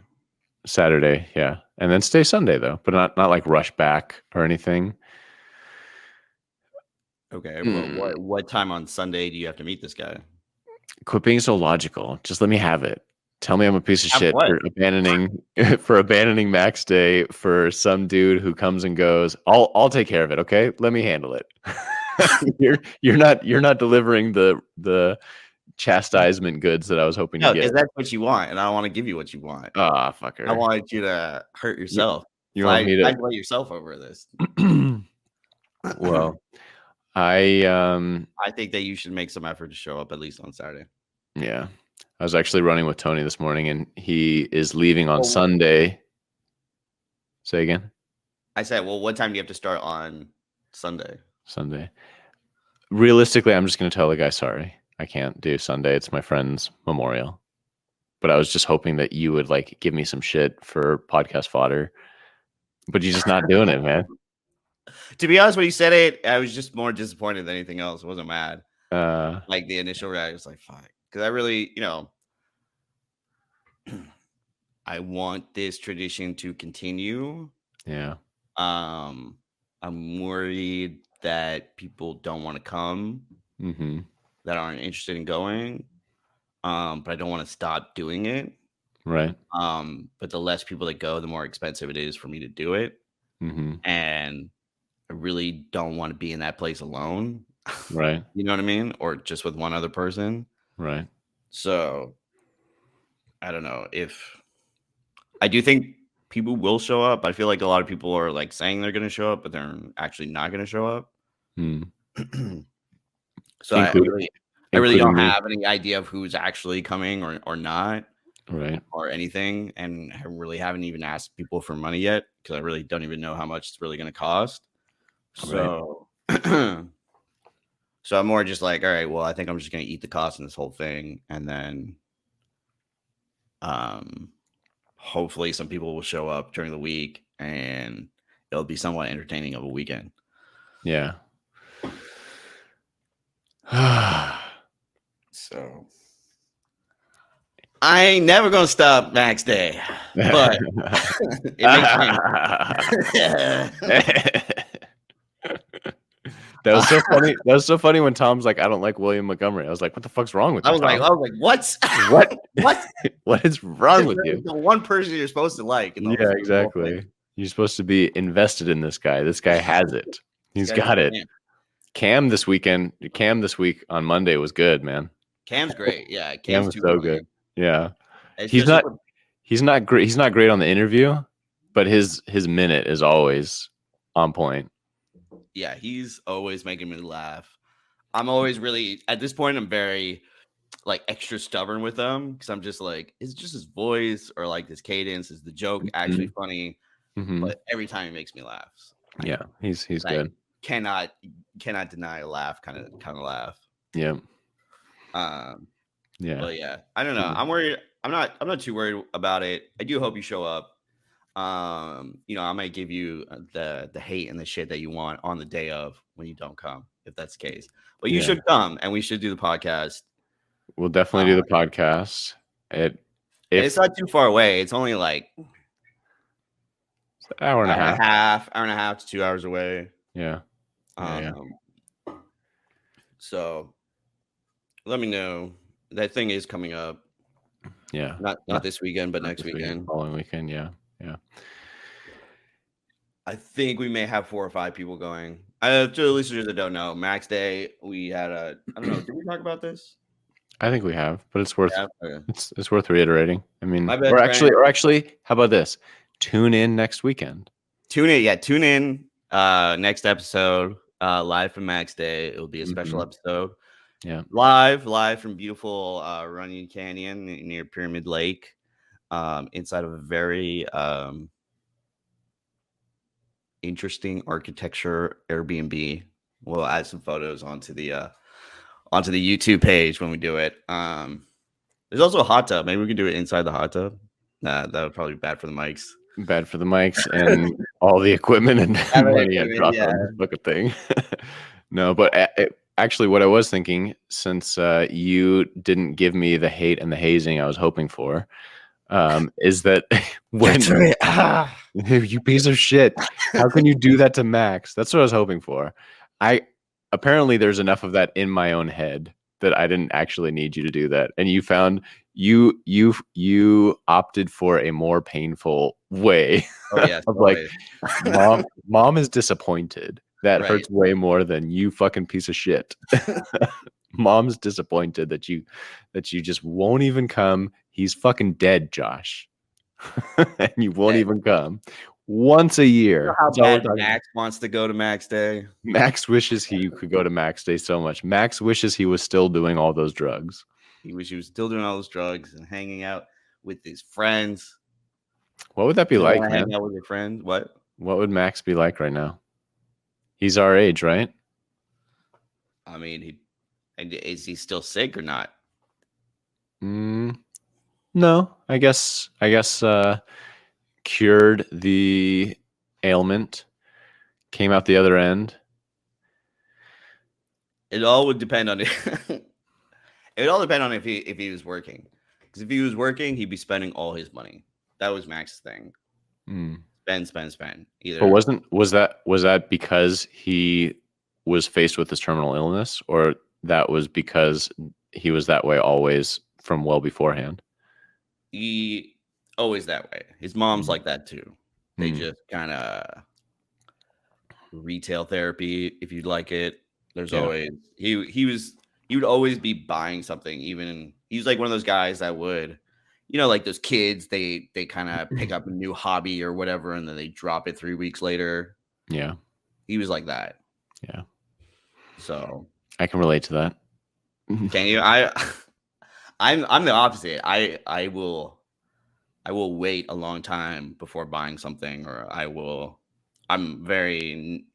yeah, and then stay Sunday though, but not like rush back or anything. Okay, but what time on Sunday do you have to meet this guy? Quit being so logical. Just let me have it. Tell me I'm a piece of shit what? for abandoning Max Day for some dude who comes and goes. I'll take care of it. Okay, let me handle it. you're not delivering the chastisement goods that I was hoping to No, get. because that's what you want, and I don't want to give you what you want. Ah, fucker. I wanted you to hurt yourself. You want me to flagellate yourself over this? Well, I think that you should make some effort to show up at least on Saturday. Yeah. I was actually running with Tony this morning, and he is leaving on Sunday. Say again? I said, well, what time do you have to start on Sunday? Sunday. Realistically, I'm just going to tell the guy, sorry, I can't do Sunday. It's my friend's memorial. But I was just hoping that you would like give me some shit for podcast fodder. But you're just not doing it, man. To be honest, when you said it, I was just more disappointed than anything else. I wasn't mad. Like the initial reaction was like, fuck. Because I really, I want this tradition to continue. Yeah. I'm worried that people don't want to come, that aren't interested in going. But I don't want to stop doing it. Right. But the less people that go, the more expensive it is for me to do it. And I really don't want to be in that place alone. Right. You know what I mean? Or just with one other person. Right. So I don't know if I do think people will show up. I feel like a lot of people are like saying they're going to show up, but they're actually not going to show up. So I really don't have any idea of who's actually coming or not. Right. Or anything. And I really haven't even asked people for money yet because I really don't even know how much it's really going to cost. So, so I'm more just like, all right, well, I think I'm just going to eat the cost in this whole thing. And then hopefully some people will show up during the week and it'll be somewhat entertaining of a weekend. Yeah. So I ain't never gonna stop Max Day, but it makes sense. That was so funny. That was so funny when Tom's like, "I don't like William Montgomery." I was like, "What the fuck's wrong with you?" I was like, "What? What? What is wrong with you?" The one person you're supposed to like. Yeah, exactly. You're supposed to be invested in this guy. This guy has it. He's got it. Cam this week on Monday was good, man. Cam's great. Yeah, Cam was so good. Yeah, he's not great. He's not great on the interview, but his minute is always on point. Yeah, he's always making me laugh. I'm always really at this point. I'm very like extra stubborn with him because I'm just like, it's just his voice or like his cadence. Is the joke actually funny? But every time he makes me laugh. Yeah, he's good. Cannot deny a laugh. Kind of laugh. Yeah. Yeah. But yeah, I don't know. I'm worried. I'm not too worried about it. I do hope you show up. I might give you the hate and the shit that you want on the day of when you don't come, if that's the case. But you should come, and we should do the podcast. We'll definitely do the podcast. It's not too far away. It's only like an hour and a half to 2 hours away. Yeah. So let me know. That thing is coming up. Yeah. Not this weekend, but next weekend. Following weekend, yeah. Yeah. I think we may have 4 or 5 people going. To the listeners that don't know, Max Day, we had I don't know, did we talk about this? I think we have, but it's worth it's worth reiterating. I mean, or actually, how about this? Tune in next weekend. Tune in next episode, live from Max Day. It will be a special episode. Yeah. Live from beautiful Runyon Canyon near Pyramid Lake, inside of a very interesting architecture Airbnb. We'll add some photos onto the onto the YouTube page when we do it. There's also a hot tub. Maybe we can do it inside the hot tub. Nah, that would probably be bad for the mics. Bad for the mics and all the equipment and money I dropped yeah. on this fucking thing. No, but actually, what I was thinking, since you didn't give me the hate and the hazing I was hoping for, is that when you piece of shit, how can you do that to Max? That's what I was hoping for. Apparently there's enough of that in my own head that I didn't actually need you to do that, and you opted for a more painful way. Oh yeah, of like, mom is disappointed. That hurts way more than you fucking piece of shit. Mom's disappointed that you just won't even come. He's fucking dead, Josh. And you won't even come once a year. You know how bad Max wants to go to Max Day. Max wishes he could go to Max Day so much. Max wishes he was still doing all those drugs. He wishes he was still doing all those drugs and hanging out with his friends. What would that be like, man? Hanging out with your friends? What would Max be like right now? He's our age, right? I mean, is he still sick or not? No, I guess cured the ailment, came out the other end. It all would depend on it. It would all depend on if he was working. Because if he was working, he'd be spending all his money. That was Max's thing. Spend. Either. But was that because he was faced with this terminal illness, or that was because he was that way always from well beforehand? He always that way. His mom's like that too. They just kind of retail therapy, if you'd like it. There's always he would always be buying something. Even he was like one of those guys that would, like those kids, they kind of pick up a new hobby or whatever, and then they drop it 3 weeks later. Yeah, he was like that. Yeah, so I can relate to that. Can you? I'm the opposite. I will wait a long time before buying something, or I'm very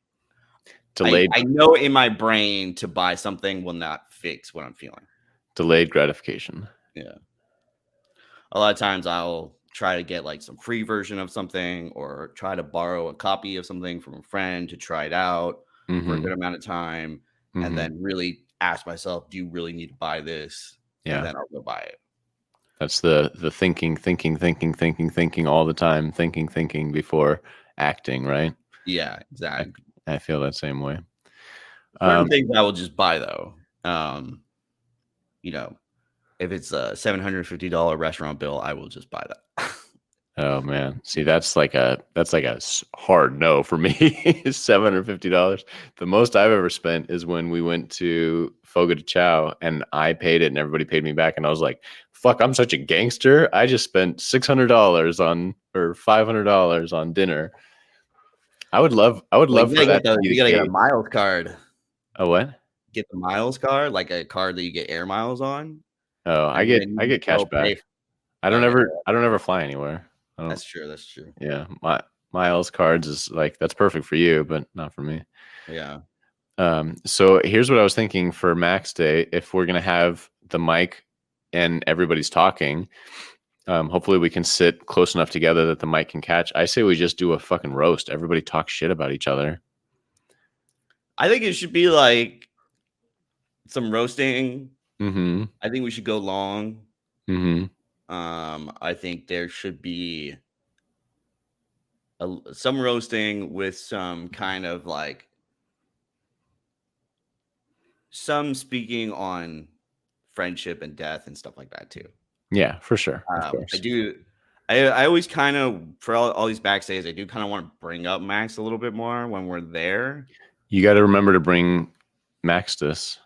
delayed. I know in my brain to buy something will not fix what I'm feeling. Delayed gratification. Yeah. A lot of times I'll try to get like some free version of something, or try to borrow a copy of something from a friend to try it out for a good amount of time, and then really ask myself, do you really need to buy this? Yeah. And then I'll go buy it. That's the thinking all the time, thinking before acting, right? Yeah, exactly. I feel that same way. Certain things I will just buy though. If it's a $750 restaurant bill, I will just buy that. Oh man, see, that's like a hard no for me. $750. The most I've ever spent is when we went to Fogo de Chao and I paid it and everybody paid me back, and I was like, "Fuck, I'm such a gangster! I just spent $600 or $500 on dinner." I would love for that. You gotta get a miles card. A what? Get the miles card, like a card that you get air miles on. Oh, I get cash back. I don't ever fly anywhere. That's true. Yeah, my miles cards is like, that's perfect for you, but not for me. Yeah. So here's what I was thinking for Max Day. If we're gonna have the mic and everybody's talking, hopefully we can sit close enough together that the mic can catch. I say we just do a fucking roast. Everybody talk shit about each other. I think it should be like some roasting. Mm-hmm. I think we should go long. Mm-hmm. I think there should be some roasting with some kind of like some speaking on friendship and death and stuff like that too. Yeah, for sure. I always kind of, for all these backstays, I do kind of want to bring up Max a little bit more when we're there. You got to remember to bring Max this.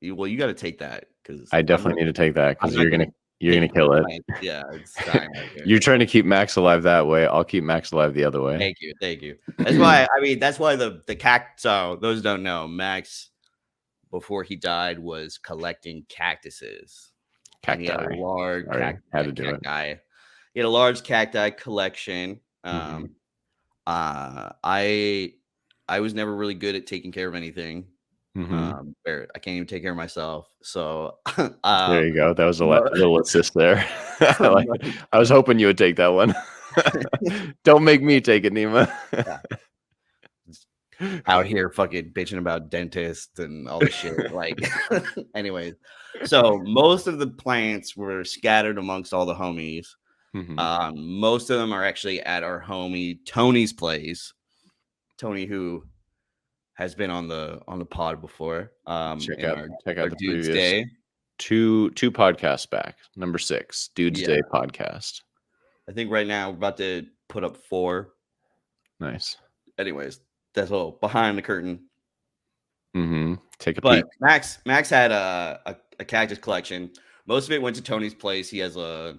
Well, you got to take that, because I definitely need to take that, because you're gonna kill it. Yeah, it's time right there. You're trying to keep Max alive that way. I'll keep Max alive the other way. Thank you. That's why. I mean, that's why the cactus. So those who don't know, Max, before he died, was collecting cactuses. Cacti. He had a large cacti. He had a large cacti collection. I was never really good at taking care of anything. I can't even take care of myself. So, There you go. That was a mo- little assist there. I like mo- it. I was hoping you would take that one. Don't make me take it, Nima. yeah, out here fucking bitching about dentists and all this shit. Like, anyways, so most of the plants were scattered amongst all the homies. Most of them are actually at our homie Tony's place. Tony, who has been on the pod before. Check In out our the Dude's previous Day. two podcasts back. Number 6, Dude's Yeah. Day podcast. I think right now we're about to put up 4. Nice. Anyways, that's all behind the curtain. Take a But peek. Max had a cactus collection. Most of it went to Tony's place. He has a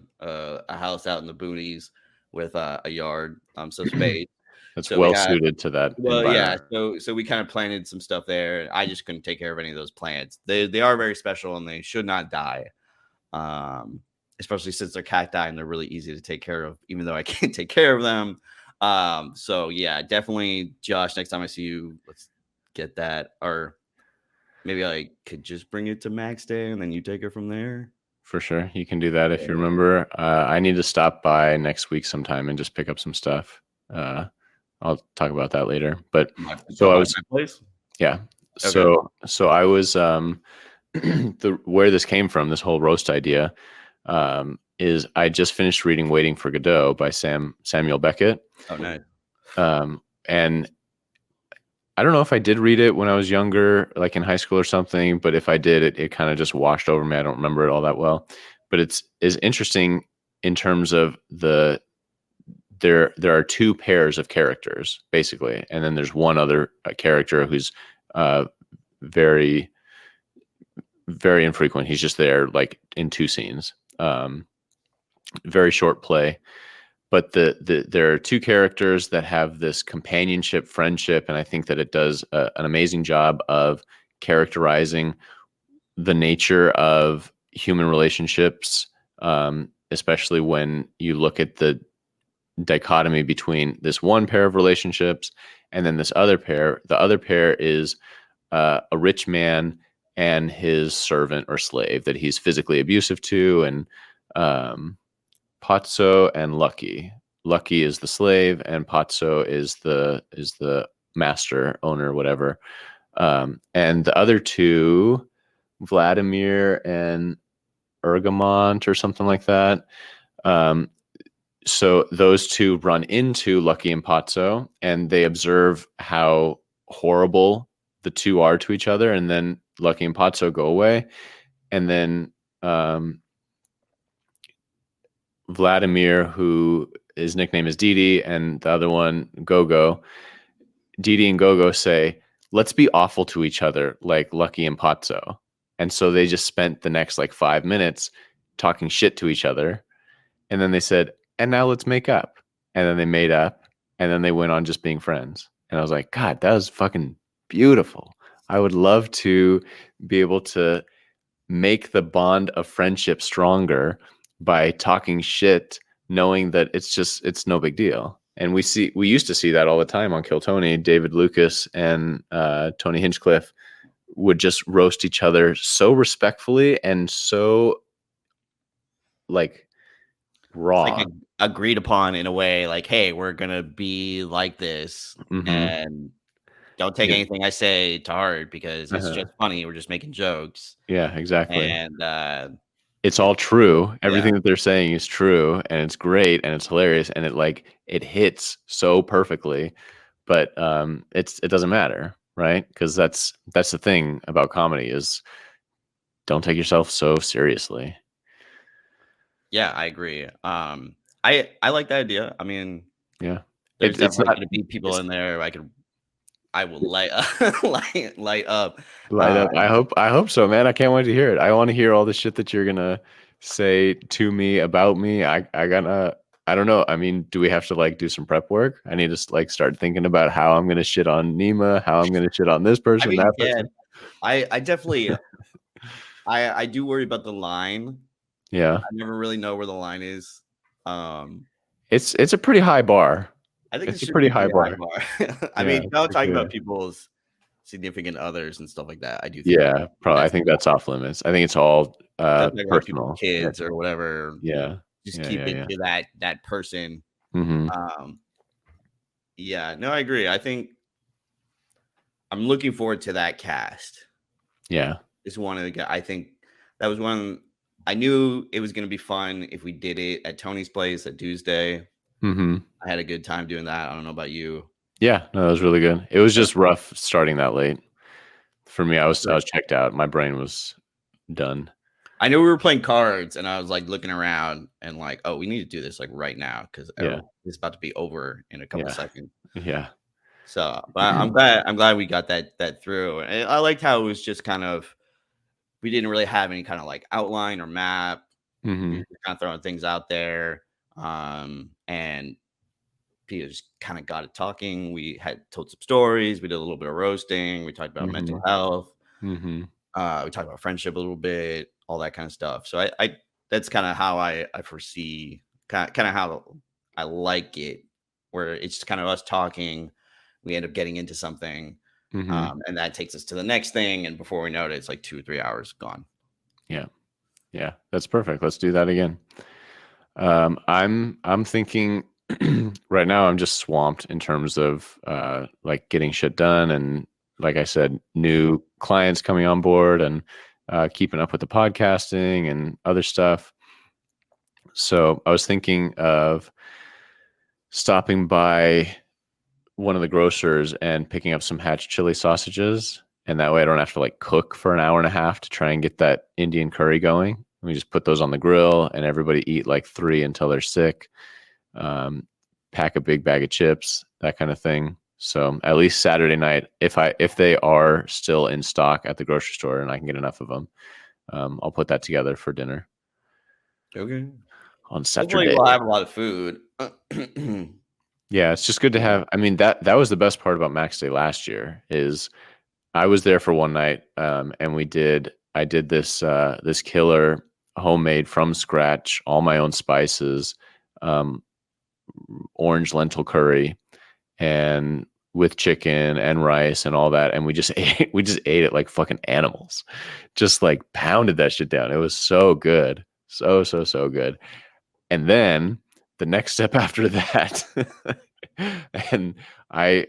house out in the boonies with a yard, so space. That's So well suited to that environment. Yeah. So we kind of planted some stuff there. I just couldn't take care of any of those plants. They are very special and they should not die. Especially since they're cacti and they're really easy to take care of, even though I can't take care of them. So yeah, definitely, Josh. Next time I see you, let's get that. Or maybe I could just bring it to Max Day and then you take it from there. For sure, you can do that if you remember. I need to stop by next week sometime and just pick up some stuff. I'll talk about that later. But so I was, yeah. Okay. So I was where this came from, this whole roast idea, is I just finished reading Waiting for Godot by Samuel Beckett. Oh, nice. And I don't know if I did read it when I was younger, like in high school or something, but if I did, it kind of just washed over me. I don't remember it all that well. But it's interesting in terms of there are 2 pairs of characters, basically. And then there's one other character who's very, very infrequent. He's just there like in 2 scenes. Very short play. But there are 2 characters that have this companionship, friendship, and I think that it does an amazing job of characterizing the nature of human relationships, especially when you look at the dichotomy between this one pair of relationships and then this other pair. The other pair is a rich man and his servant or slave that he's physically abusive to, and Pazzo and Lucky. Lucky is the slave, and Pazzo is the master, owner, whatever. And the other 2, Vladimir and Ergamont or something like that. So those 2 run into Lucky and Pazzo, and they observe how horrible the 2 are to each other, and then Lucky and Pazzo go away, and then Vladimir, who his nickname is Didi, and the other one, Gogo. Didi and Gogo say, let's be awful to each other like Lucky and Pazzo. And so they just spent the next like 5 minutes talking shit to each other. And then they said, and now let's make up. And then they made up, and then they went on just being friends. And I was like, God, that was fucking beautiful. I would love to be able to make the bond of friendship stronger by talking shit, knowing that it's no big deal. And we used to see that all the time on Kill Tony. David Lucas and Tony Hinchcliffe would just roast each other so respectfully and so like raw, like agreed upon in a way, like, hey, we're gonna be like this, and don't take anything I say to heart because it's just funny. We're just making jokes. Yeah, exactly. And it's all true. Everything that they're saying is true, and it's great, and it's hilarious, and it hits so perfectly. But it doesn't matter, right? Because that's the thing about comedy is don't take yourself so seriously. Yeah, I agree. I like that idea. I mean, yeah, there's definitely going to be people in there. I will light up, light up. I hope so, man. I can't wait to hear it. I want to hear all the shit that you're gonna say to me about me. I don't know. I mean, do we have to like do some prep work? I need to like start thinking about how I'm gonna shit on Nima, how I'm gonna shit on this person, that person. I definitely I do worry about the line. Yeah. I never really know where the line is. It's a pretty high bar. I think it's a pretty high bar. I mean, not talking about people's significant others and stuff like that. I do think Yeah, probably. I think that's off limits. I think it's all that's like people, personal. kids or whatever. Yeah. Just Yeah. keep Yeah. it Yeah. to that person. Mm-hmm. Yeah, no, I agree. I think I'm looking forward to that cast. Yeah. Is one of the. I think that was one. I knew it was going to be fun if we did it at Tony's place at Tuesday. Mm-hmm. I had a good time doing that. I don't know about you. Yeah. No, that was really good. It was just rough starting that late. For me, I was checked out. My brain was done. I know we were playing cards, and I was like looking around and like, oh, we need to do this like right now because it's about to be over in a couple seconds. Yeah. So, but I'm glad we got that through. And I liked how it was just kind of, we didn't really have any kind of like outline or map. Mm-hmm. We were kind of throwing things out there, and Peter just kind of got it talking. We had told some stories. We did a little bit of roasting. We talked about mental health. Mm-hmm. We talked about friendship a little bit, all that kind of stuff. So I that's kind of how I foresee kind of how I like it, where it's just kind of us talking. We end up getting into something, and that takes us to the next thing. And before we know it, it's like 2 or 3 hours gone. Yeah. Yeah. That's perfect. Let's do that again. I'm thinking right now I'm just swamped in terms of like getting shit done, and like I said, new clients coming on board, and keeping up with the podcasting and other stuff. So I was thinking of stopping by one of the grocers and picking up some Hatch chili sausages, and that way I don't have to like cook for an hour and a half to try and get that Indian curry going. We just put those on the grill, and everybody eat like 3 until they're sick. Pack a big bag of chips, that kind of thing. So at least Saturday night, if they are still in stock at the grocery store and I can get enough of them, I'll put that together for dinner. Okay. On Saturday. Hopefully we'll have a lot of food. Yeah, it's just good to have. I mean, that was the best part about Max Day last year is I was there for one night, and I did this this killer homemade from scratch, all my own spices, orange lentil curry, and with chicken and rice and all that, and we just ate it like fucking animals, just like pounded that shit down. It was so good, so good. And then the next step after that, and I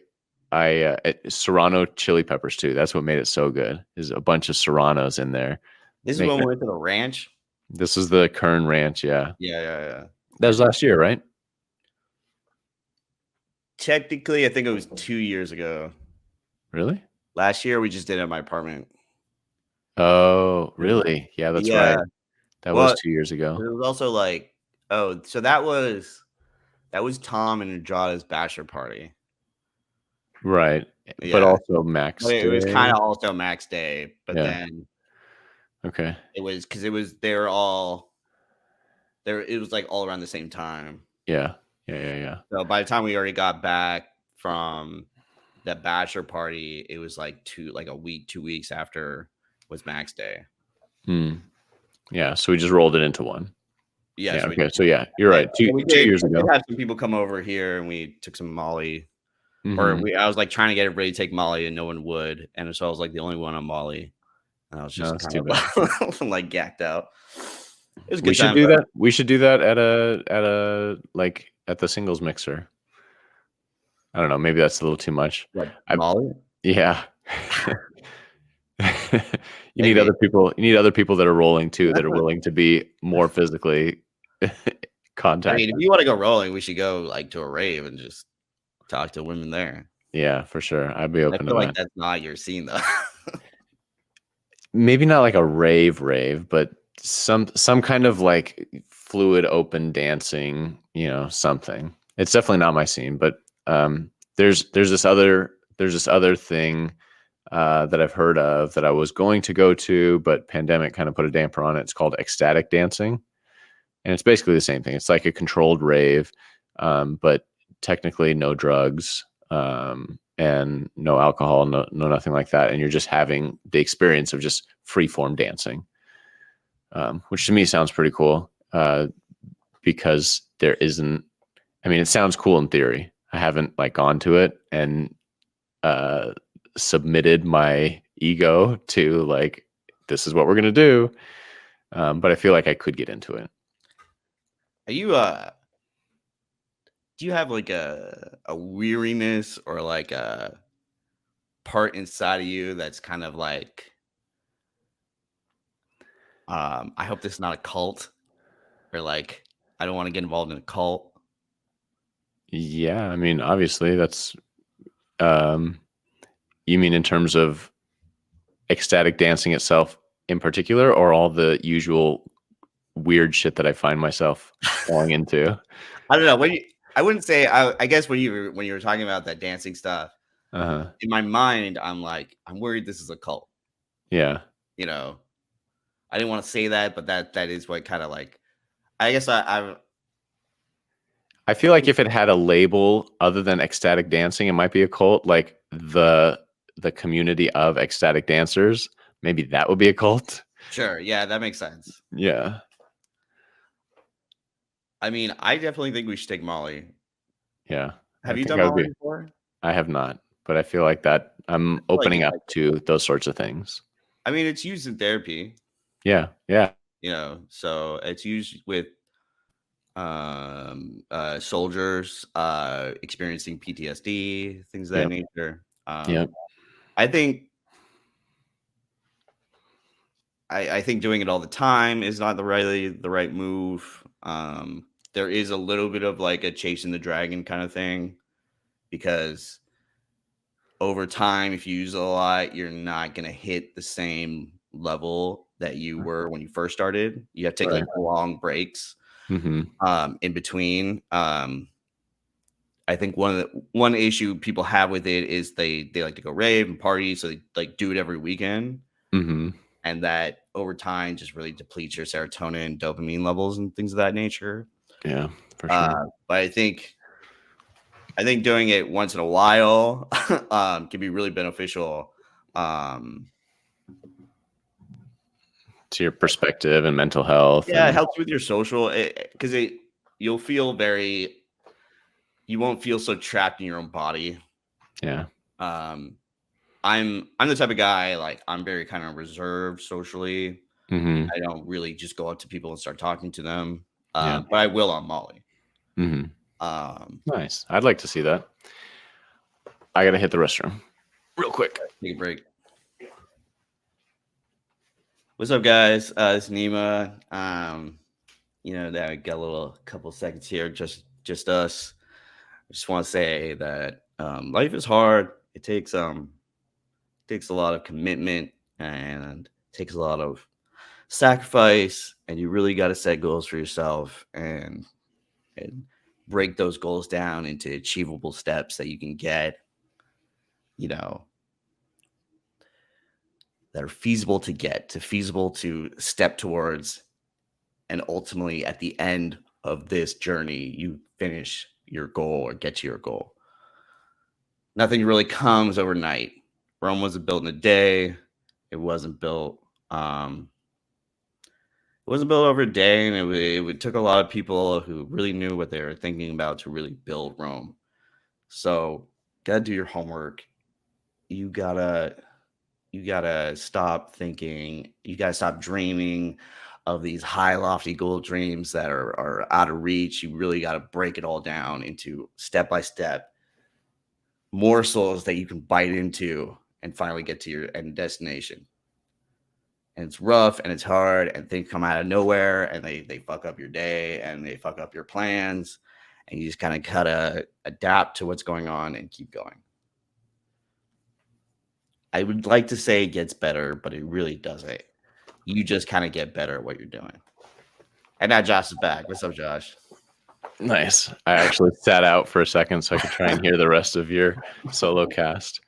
Serrano chili peppers too. That's what made it so good. Is a bunch of Serranos in there. This is when we went to the ranch. This is the Kern Ranch, yeah. Yeah. That was last year, right? Technically, I think it was 2 years ago. Really? Last year, we just did it at my apartment. Oh, really? Yeah, that's right. That was 2 years ago. It was also like, so that was Tom and Najada's bachelor party. Right. Yeah. But also Max Day. It was kind of also Max Day, but then okay. It was because it was they were all there. It was like all around the same time. Yeah. So by the time we already got back from that bachelor party, it was like 2 weeks after was Max Day. Yeah. So we just rolled it into one. Yeah. So okay. So yeah, you're right. 2 years ago, we had some people come over here and we took some Molly. Or I was like trying to get everybody to take Molly and no one would, and so I was like the only one on Molly, and I was just kind of like gacked out. It was a good. We should do that. We should do that at a like at the singles mixer. I don't know. Maybe that's a little too much. What, Molly? Yeah. You need other people. You need other people that are rolling too, that are willing to be more physically contact. I mean, if you want to go rolling, we should go like to a rave and just talk to women there. Yeah, for sure. I'd be open to like that's not your scene though. Maybe not like a rave, but some kind of like fluid open dancing, something. It's definitely not my scene, but there's this other thing that I've heard of that I was going to go to, but pandemic kind of put a damper on it. It's called ecstatic dancing, and it's basically the same thing. It's like a controlled rave, but technically no drugs, and no alcohol, no nothing like that. And you're just having the experience of just free form dancing, which to me sounds pretty cool, because there isn't, I mean, it sounds cool in theory. I haven't like gone to it, and submitted my ego to like, this is what we're gonna do. But I feel like I could get into it. Are you do you have like a weariness or like a part inside of you that's kind of like I hope this is not a cult, or like I don't want to get involved in a cult? Yeah, I mean, obviously that's you mean in terms of ecstatic dancing itself in particular, or all the usual weird shit that I find myself falling into? I don't know. I wouldn't say. I guess when you were talking about that dancing stuff, Uh-huh. in my mind, I'm like, I'm worried this is a cult. Yeah. You know, I didn't want to say that, but that is what kind of like. I guess I feel like if it had a label other than ecstatic dancing, it might be a cult. Like the community of ecstatic dancers, maybe that would be a cult. Sure, yeah, that makes sense. Yeah. I mean, I definitely think we should take Molly. Yeah. Have you done Molly before? I have not, but I feel like that I'm opening up to those sorts of things. I mean, it's used in therapy. Yeah. Yeah. You know, so it's used with soldiers experiencing PTSD, things of that nature. Yeah. I think I think doing it all the time is not the right move. There is a little bit of like a chasing the dragon kind of thing, because over time, if you use it a lot, you're not going to hit the same level that you were when you first started. You have to take like long breaks in between. I think one issue people have with it is they like to go rave and party, so they like do it every weekend. And that over time just really depletes your serotonin and dopamine levels and things of that nature. Yeah, for sure. But I think doing it once in a while can be really beneficial to your perspective and mental health. Yeah, it helps with your social, because you won't feel so trapped in your own body. Yeah. I'm the type of guy, like, I'm very kind of reserved socially. I don't really just go up to people and start talking to them. But I will on Molly. Nice. I'd like to see that. I gotta hit the restroom real quick. Take a break. What's up, guys? It's Nima. That I got a couple seconds here, just us. I just want to say that life is hard. It takes a lot of commitment and takes a lot of sacrifice, and you really got to set goals for yourself and break those goals down into achievable steps that you can get, that are feasible to step towards. And ultimately, at the end of this journey, you finish your goal or get to your goal. Nothing really comes overnight. Rome wasn't built in a day. It wasn't built. It wasn't built over a day, and it took a lot of people who really knew what they were thinking about to really build Rome. So, gotta do your homework. You gotta stop thinking. You gotta stop dreaming of these high, lofty goal dreams that are out of reach. You really gotta break it all down into step by step morsels that you can bite into and finally get to your end destination. And it's rough and it's hard, and things come out of nowhere, and they fuck up your day and they fuck up your plans, and you just kind of gotta adapt to what's going on and keep going. I would like to say it gets better, but it really doesn't. You just kind of get better at what you're doing. And now Josh is back. What's up, Josh? Nice. I actually sat out for a second so I could try and hear the rest of your solo cast.